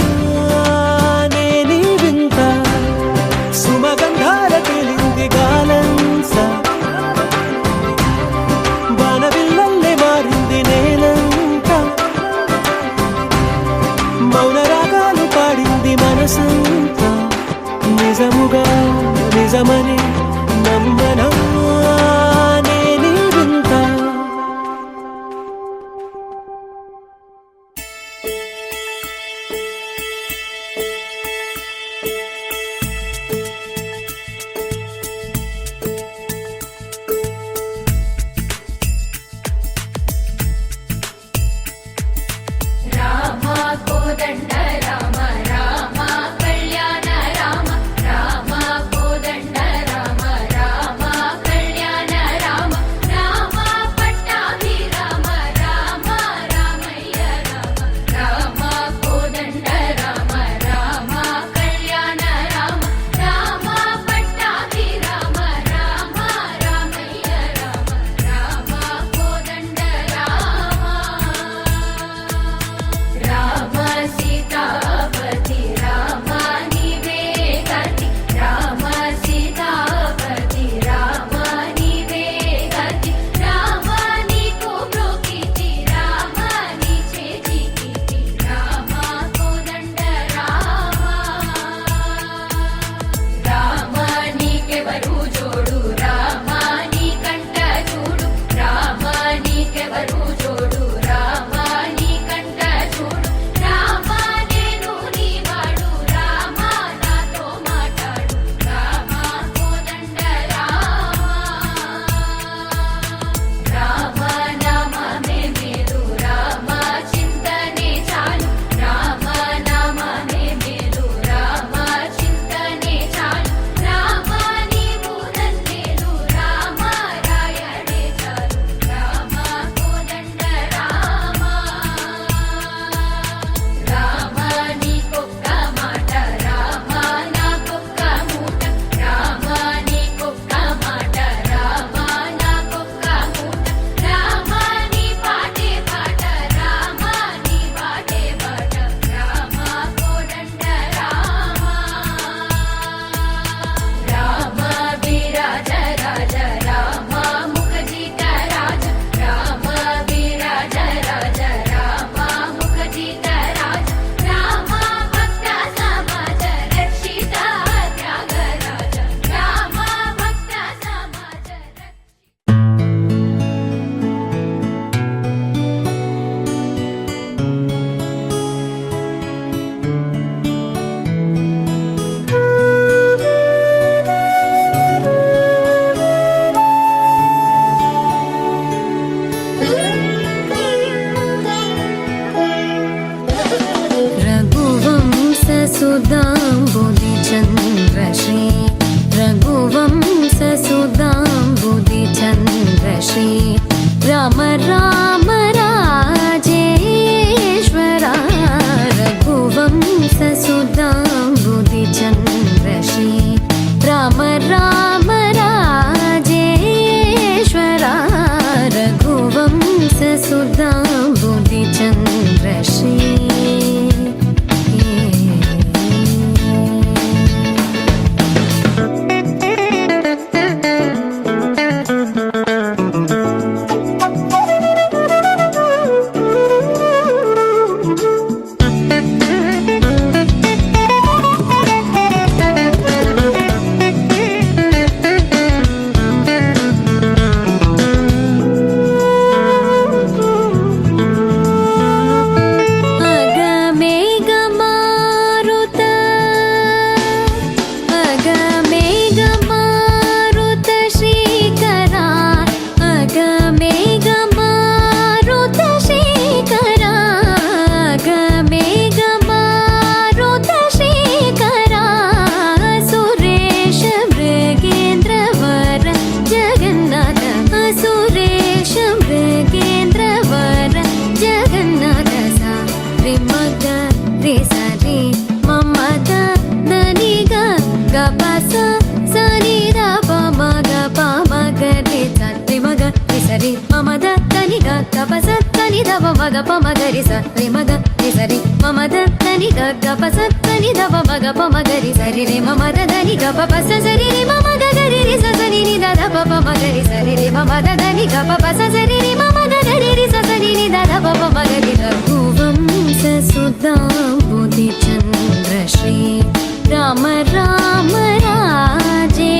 నేనీ వింత సుమగంధాల తేలింది గాలంతా వానవిల్లల్లే మారింది నేలంతా మౌనరాగాలు పాడింది మనసంతా నిజముగా నిజమని నమ్మనా నేనీ వింత రామ కోదండ రామ రామ కళ్యాణ రామ రామ కోదండ మగ ప మగరి సరి మగ రి సరి మమ దని గ ప సని దవ మగ ప మగరి సరి రే మమ దని గ ప సరి రే మమ గరి రి సని ని ద ప మగరి సరి రే మమ దని గ ప సరి రే మమ గరి రి సని ని ద ప మగరి రఘువంశ సుధాంబుధి చంద్ర శ్రీ రామ రామ రాజేశ్వరా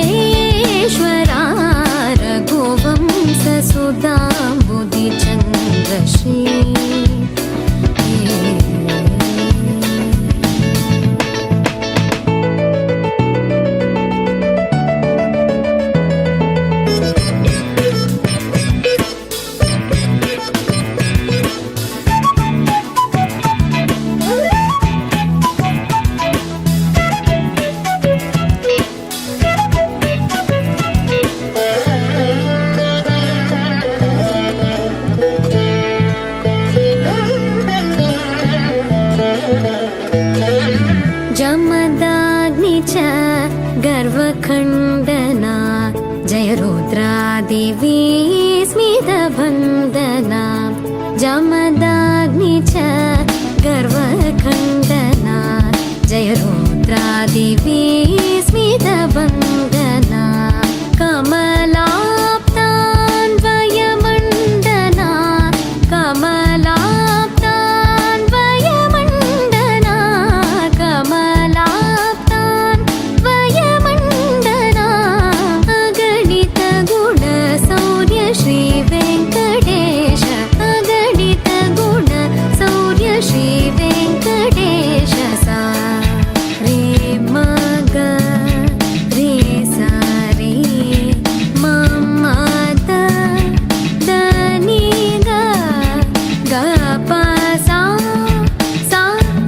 రఘువంశ సుధాంబుధి చంద్ర శ్రీ जमदाग्नि च गर्वखण्डना जय रुद्रादेवी स्मितभन्दना जमदाग्नि च गर्वखण्डना जय रुद्रादेवी स्मितभन्दना कमलाप्तान्वयमण्डना कमलाप्तान्वयमण्डना कमलाप्तान्वयमण्डना अगणित गुण सौर्य श्री वेङ्कटेश अगणित गुण सौर्य श्री वेङ्कटेश सा रे मग रे सा रे मम द नी ग ग प सा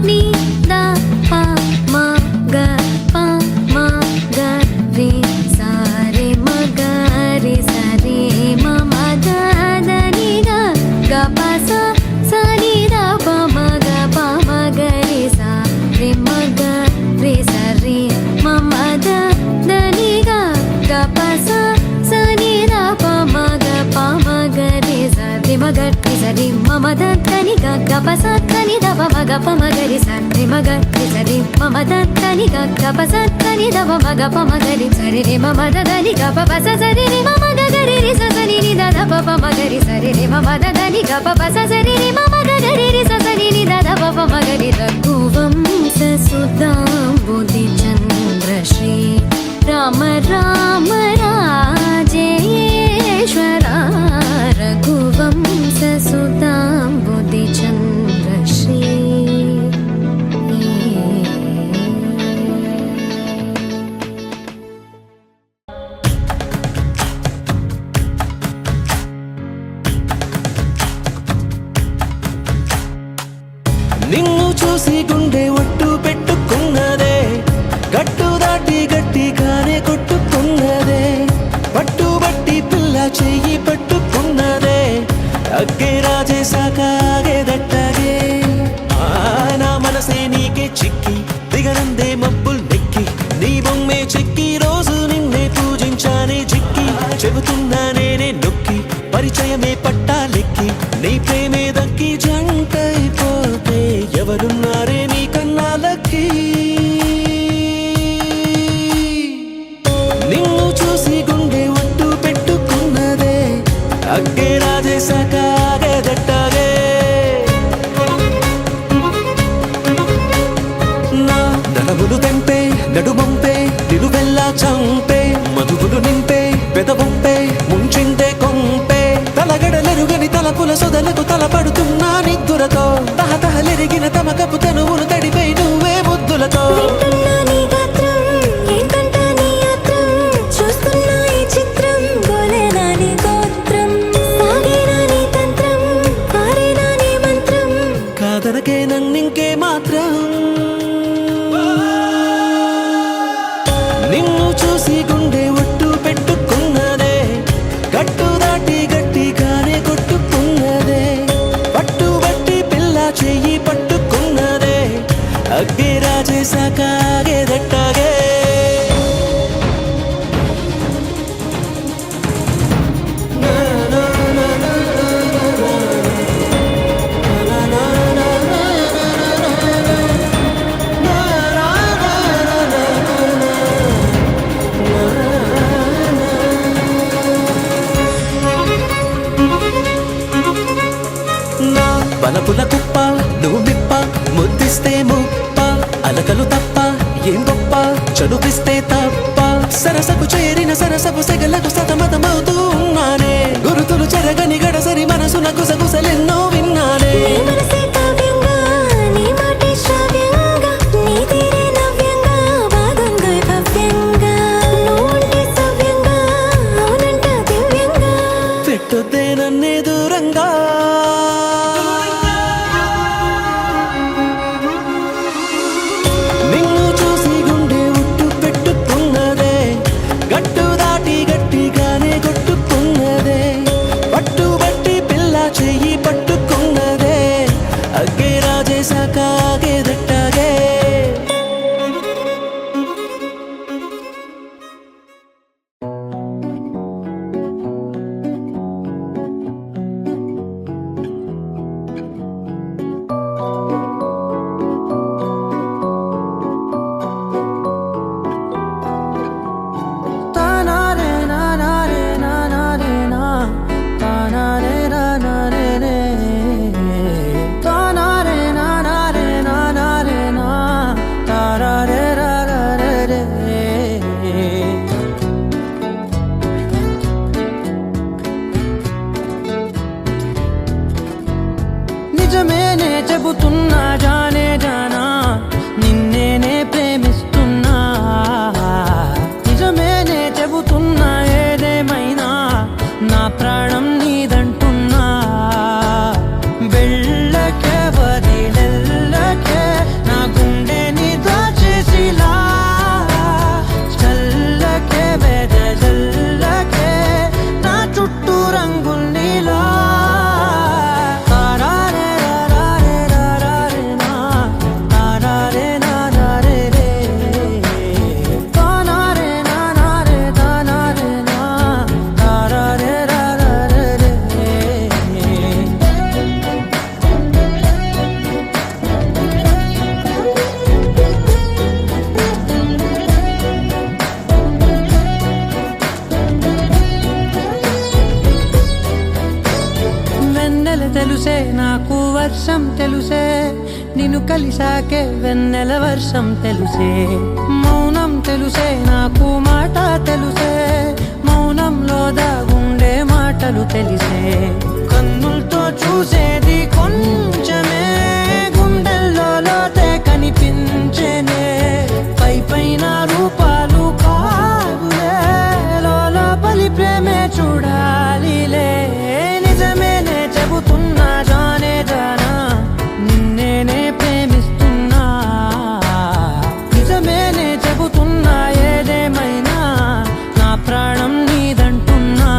नि द प म ग प म ग रे सा रे म ग रे सा रे म द नि ग ग प सा नि द प म ग रे सा रे म ग रे सा रे म द नि ग ग प सा नि द प म ग रे सा रे म ग रे सा रे म द नि ग ग प नि द प म ग रे सा रे म ग रे सा रे म द नि ग ग प नि द प म ग रे सा रे म द नि ग प सा रे रे म ग रे रे सा नि द प म ग रे सा रे रे म द नि ग प सा रे रे म ग रे रे सा नि द प म ग रे रघुवंश सुधांबुधि चंद्र श्री राम राम राजेश्वरा रघुवंश सुधांबुधि चंद्र श्री నిన్ను చూసి గుండె ఒట్టు పెట్టుకున్నదే గట్టు దాటి గట్టిగానే కొట్టుకున్నదే పట్టుబట్టి పిల్ల చెయ్యి పట్టుకున్నదే అగ్గే రాజేశాక ఆగేదట్టగే నా మనసే నీకే చిక్కి దిగనందే మబ్బుల్ నెక్కి నీ బొమ్మే చెక్కి రోజు నిన్నే పూజించానే చిక్కి చెబుతున్నా నేనే నొక్కి పరిచయమే పట్టాలెక్కి నీ ప్రేమే దక్కి జంటైపోతే ఎవరున్నారే నీ కన్నాలకి నిన్ను చూసి గుండె ఒట్టు పెట్టుకున్నదే అగ్గే రాజేశాక ఆగేదట్టగే నా నడములు తెంపే నడుమంపే నిలువెల్లా చంపే మధువులు నింపే పెదవంపే ముంచిందే కొంపే తలగడ వలపుల కుప్ప నువ్వు మిప్ప ముద్దిస్తే ముప్ప అలకలు తప్ప ఏం గొప్ప చనుపిస్తే తప్ప సరసకు చేరిన సరసపు సెగలకు సతమతమవుతూ ఉన్నానే గురుతులు చెరగని గడసరి మనసున గుసగుసలెన్నో విన్నానే నీ మనసే కావ్యంగా, నీ మాటే శ్రావ్యంగా, నీ తీరే నవ్యంగా, బాగుంది భవ్యంగా. నువ్వుంటే సవ్యంగా, అవునంట దివ్యంగా. పెట్టొద్దే నన్నే దూరంగా నిన్ను చూసి గుండె ఉట్టు పెట్టుతున్నదే గట్టు దాటి గట్టిగానే కొట్టుకున్నదే పట్టుబట్టి పిల్ల చెయ్యి పట్టుకున్నదే అగ్గే రాజేశాక ఆగేదట్టాగే నిజమేనే చెబుతున్నా జానే జానా నిన్నేనే ప్రేమిస్తున్నా నిజమేనే చెబుతున్నా ఏదేమైనా నా ప్రాణం నీదంటున్నా వెళ్ళకే వదిలెల్లకే నా గుండెని దాచేసిలా చల్లకే వెదజల్లకే నా చుట్టూ రంగుల్నిలా తెలుసే నాకు వర్షం తెలుసే నిన్ను కలిసాకే వెన్నెల వర్షం తెలుసే మౌనం తెలుసే నాకు మాట తెలుసే మౌనంలో దాగుండే మాటలు తెలిసే కన్నులతో చూసేది కొంచెమే గుండెల్లో లోతే కనిపించేనే పై పైన రూపాలు కాదులే లోపలి ప్రేమే చూడాలిలే నిజమేనే చెబుతున్నా జానే జానా నిన్నేనే ప్రేమిస్తున్నా నిజమేనే చెబుతున్నా ఏదేమైనా నా ప్రాణం నీదంటున్నా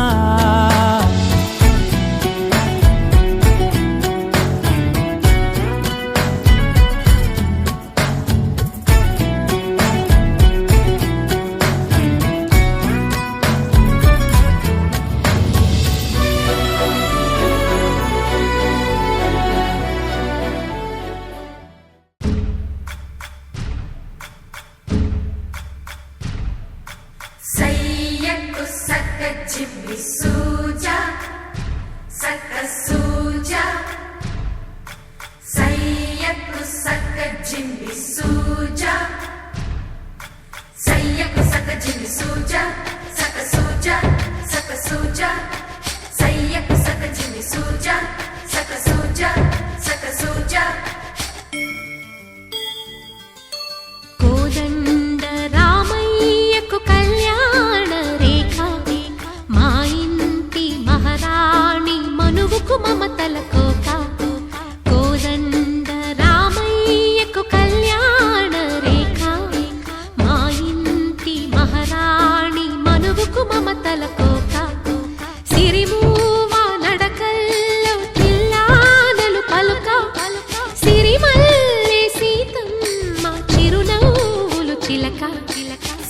సయ్యకు సక్క జిమ్మి సూజా సక్క సూజా సయ్యకు సక్క జిమ్మి సూజా సయ్యకు సక్క జిమ్మి సూజా సక్క సూజా సక్క సూజా సయ్యకు సక్క జిమ్మి సూజా సక్క సూజా సక్క సూజా కోదండ రామయ్యకు కళ్యాణ రేఖ మా ఇంటి మహారాణి మనువుకు మమతల కోక కోదండ రామయ్యకు కళ్యాణ రేఖ మా ఇంటి మహారాణి మనువుకు మమతల కోక సిరిమూవ నడకల్లో చిల్లానలు పలుక సిరిమల్లె సీతమ్మ చిరునవ్వులు చిలక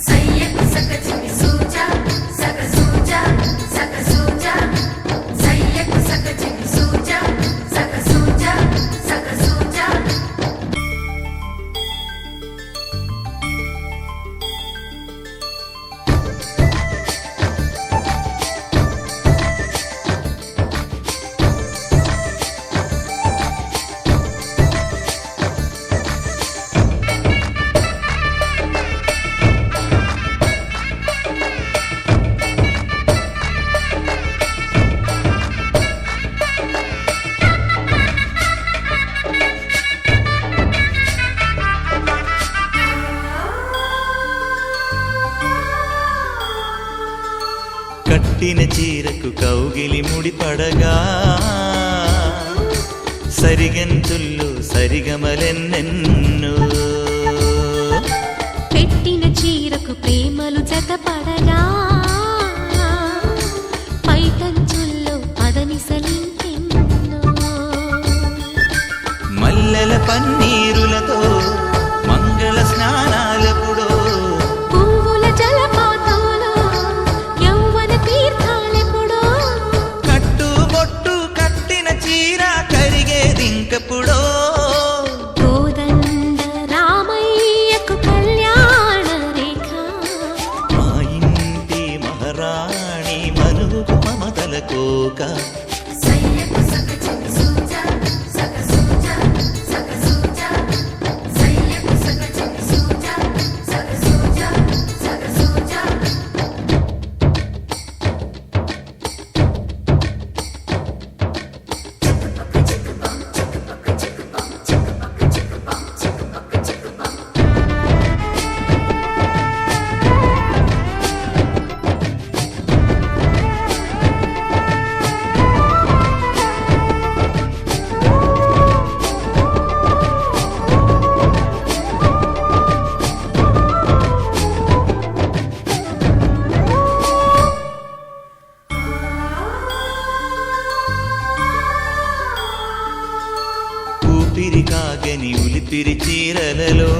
సయ్యకు సక జిమ్మి సూజా సక సూజా సక సూజా సయ్యకు సక జిమ్మి సూజా సక సూజా సక సూజా కట్టిన చీరకు కౌగిలి ముడిపడగా సరిగంతుల్లో సరిగమలెన్నెన్నో పెట్టిన చీరకు ప్రేమలు జతపడగా పైకంచుల్లో పదనిసలింకెన్నో మల్లెల పన్నీరులతో మంగళ స్నానాలెప్పుడో పువ్వుల జలపాతంలో యౌవన తీర్థాలెప్పుడో కట్టుబొట్టు కట్టిన చీర కరిగేదింకెప్పుడో కోదండ రామయ్యకు కళ్యాణ రేఖ మా ఇంటి మహారాణి మనుకు మమతల కోక ఊపిరి కాగని ఉలిపిరి చీరలలో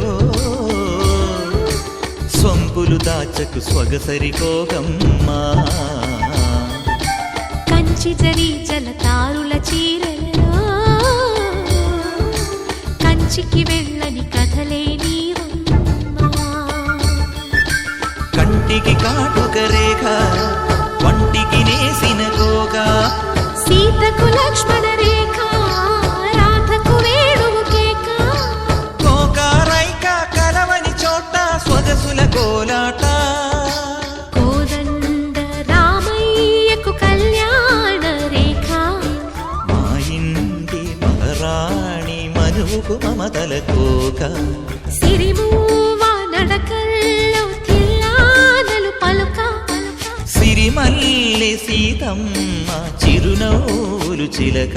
సొంపులు దాచకు స్వగసరికోగమ్మా కంచి జరి జలతారుల చీరలలో కంచికి వెళ్ళని కథలే నీవమ్మా కంటికి కాటుక రేఖ వంటికి నేసిన కోగా సీతకు లక్ష్మణ రేఖ రాధకు వేణువు కేక కోకారైక కలవని చోట స్వగసుల కోలాట కోదండ రామయ్యకు కళ్యాణ రేఖ మా ఇంటి మహారాణి మనుకు మమతల కోక సిరిమూవ నడకల్లో తిల్లానలు పలుక సిరిమల్లె సీతమ్మ చిరునవ్వులు చిలక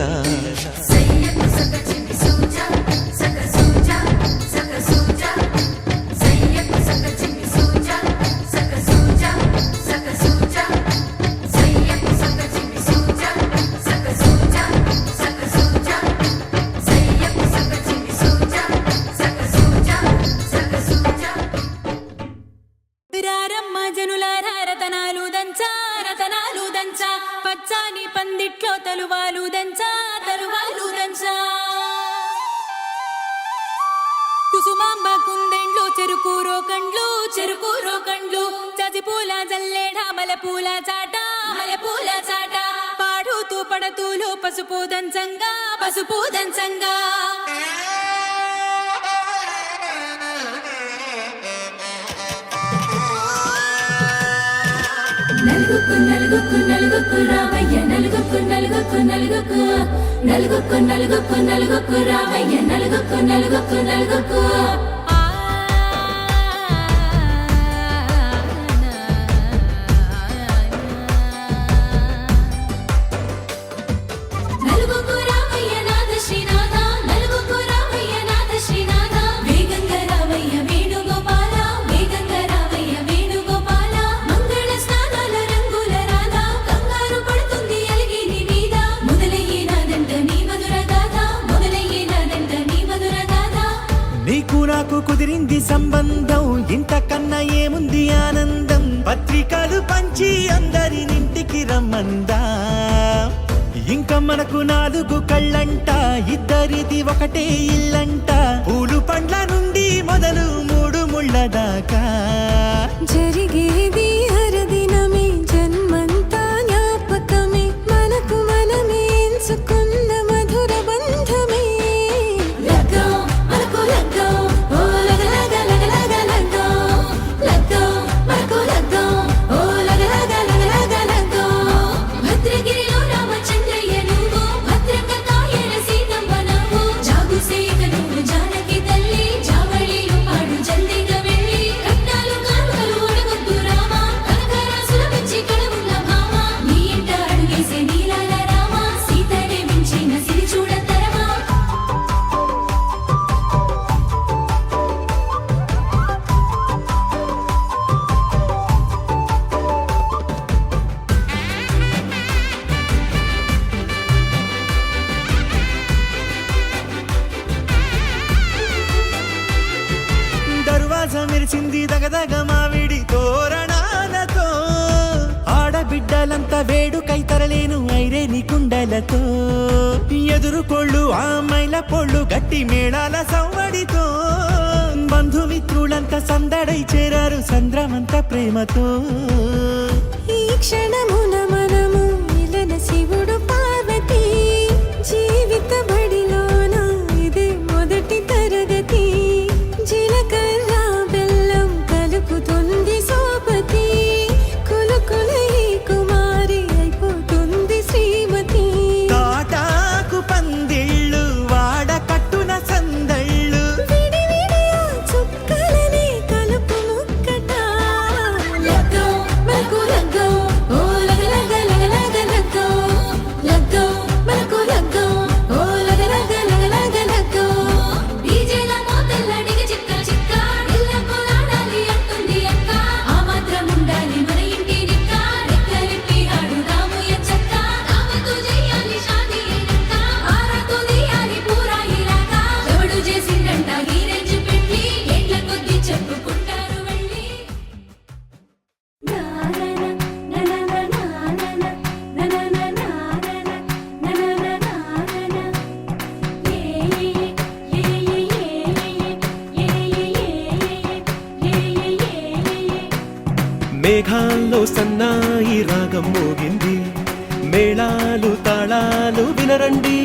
రారమ్మ జనులారా రతనాలు దంచా రతనాలు దంచా పచ్చాని పందిట్లో తలువాలు దంచా తలువాలు దంచా కుసుమాంబ కుందెండ్లు చెరుకు రోకండ్లు చజిపూల జల్లేడ మలపూల చాట పాడుతూ పడతూలు పసుపు దంచంగా నలుగుకు రామయ్య నలుగుకు రామయ్య నలుగుకు నలుగుకు రామయ్య నాద శ్రీనాథ నలుగుకు రామయ్య నాద శ్రీనాథ వేగంగా రామయ్య వేణుగోపాల మంగళ స్నానాల రంగుల రాధ కంగారు పడుతుంది అలిగి నీ మీద మొదలయ్యేనాదంట నీ మధుర గాథ నీకు నాకు కుదిరింది సంబంధం ఇంతకన్నా ఏముంది ఆనందం పత్రికలు పంచి అందరినింటికి రమ్మందా ఇంకా మనకు 4 కళ్ళంట ఇద్దరిది ఒకటే ఇల్లంట పూలు పండ్ల నుండి మొదలు 3 ముళ్ళ దాకా జరిగేది హరదినమే జన్మంతా జ్ఞాపకమే మనకు మనమే ఎంచుకున్న మధుర బంధమే లగ్గం మనకు లగ్గం ఓ లగలగ లగ్గం మనకు లగ్గం ఓ లగలగ లగ్గం భద్రగిరిలో రామచంద్రయ్య నువ్వు భద్రంగా కాయల సీతమ్మ నువ్వు జాగు సేక నువ్వు జానకి తల్లి జావళిలో పాడు జల్దిగా వెళ్ళి రత్నాలు కానుకలు అడగొద్దు రామా ఆడబిడ్డలంతా వేడుకై తరలేను ఐరేని కుండలతో ఎదురుకోళ్ళు ఆ మైల పొళ్ళు గట్టి మేళాల సవ్వడితో బంధుమిత్రులంతా సందడై చేరారు సంద్రమంత ప్రేమతో ఈ క్షణమున మనము ఇలన శివుడు పార్వతి జీవిత బడిలోన ఇదే మొదటి తరగతి జీలకర్ర బెల్లం కలుపుతుంది సోపతి కులుకులై కుమారి అయిపోతుంది శ్రీమతి తాటాకు పందిళ్ళు వాడ కట్టున సందళ్ళు విడివిడియా చుక్కలనే కలుపు ముక్కట లగ్గో మనకు లగ్గో ఓ లగ లగ లగ లగ లగ్గో లగ్గో మనకు లగ్గో ఓ లగ లగ లగ లగ లగ్గో డీజేల మోతల్లడిగ చిక్క చిక్క ఇళ్ళకు లాడాలి అంటుంది అక్క ఆ మాత్రం ఉండాలి మన ఇంటి నిక్క రెక్కలిప్పి ఆడుదాము ఎంచక్క దావతు చేయాలి షాదీ అయినక్క ఆరాతో తీయాలి పూరా ఇలాక ఎవడు చేసిందంట గీరెంజు పెట్టి ఏండ్ల కొద్ది చెప్పుకుంటారు వెళ్ళి మేఘాల్లో సన్నాయి రాగం మోగింది మేళాలు తాళాలు వినరండి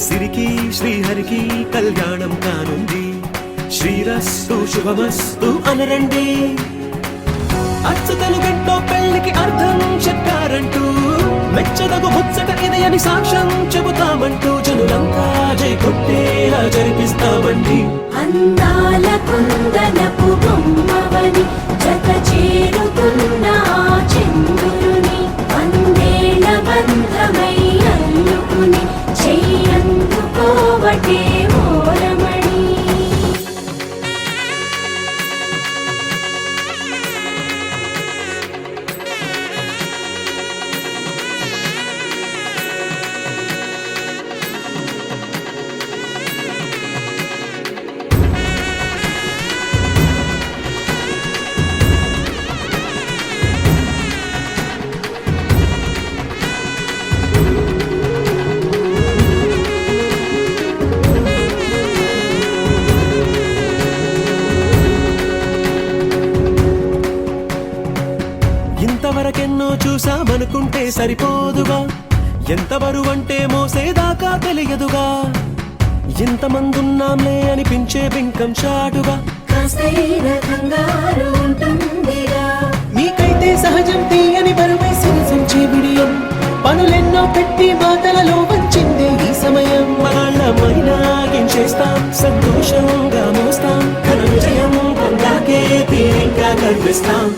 సిరికి శ్రీహరికి కళ్యాణం కానుంది శ్రీరస్తు శుభమస్తు అనరండి అచ్చతలు గంటో పెళ్లికి అర్థం చెప్పారంటూ మెచ్చదగు ముచ్చట ఇది అని సాక్ష్యం చెబుతామంటూ జనులంతా జై కొట్టేలా జరిపిస్తామండి అందాల కుందనపు బొమ్మవని జత చేరుతున్న ఆ చంద్రుని వందేళ్ల బంధమై అల్లుకుని చెయ్యందుకోవటే ఓరమణి ఇంతవరకెన్నో చూసామనుకుంటే సరిపోదుగా ఎంత బరువంటే మోసేదాకా తెలియదుగా ఇంతమందున్నాంలే అనిపించే బింకం చాటుగా కాస్తైన కంగారు ఉంటుందిగా మీకైతే సహజం తీయని బరువై సిరిసంచే బిడియం పనులెన్నో పెట్టి మాటలలో వంచిందే ఈ సమయం మగాళ్ళమైనా ఏం చేస్తాం సంతోషంగా మోస్తాం ఘన విజయం పొందాకే తీరిగ్గా కనిపిస్తాం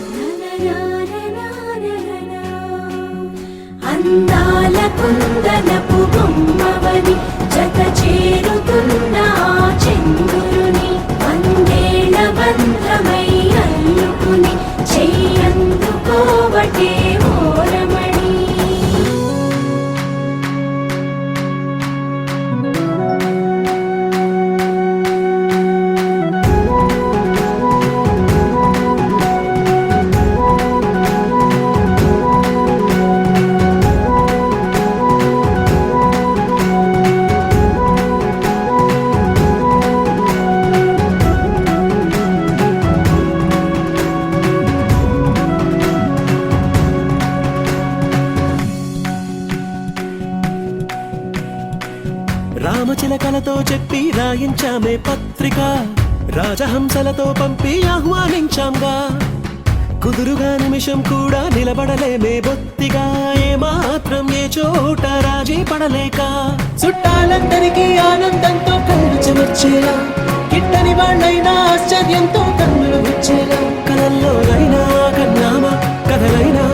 అందాల కుందనపు బొమ్మవని జత చేరుతున్న ఆ చంద్రుని వందేళ్ల బంధమై అల్లుకుని చెయ్యందుకోవటే ఓరమణి రామచిలకలతో చెప్పి రాయించామే పత్రిక రాజహంసలతో పంపి ఆహ్వానించాంగా కుదురుగా నిమిషం కూడా నిలబడలేమే బొత్తిగా ఏమాత్రం ఏ చోట రాజీ పడలేక చుట్టాలందరికీ ఆనందంతో కళ్ళు చెమర్చేలా గిట్టని వాళ్ళైనా ఆశ్చర్యంతో కన్నులు వచ్చేలా కలల్లోనైనా కన్నామా కథలైనా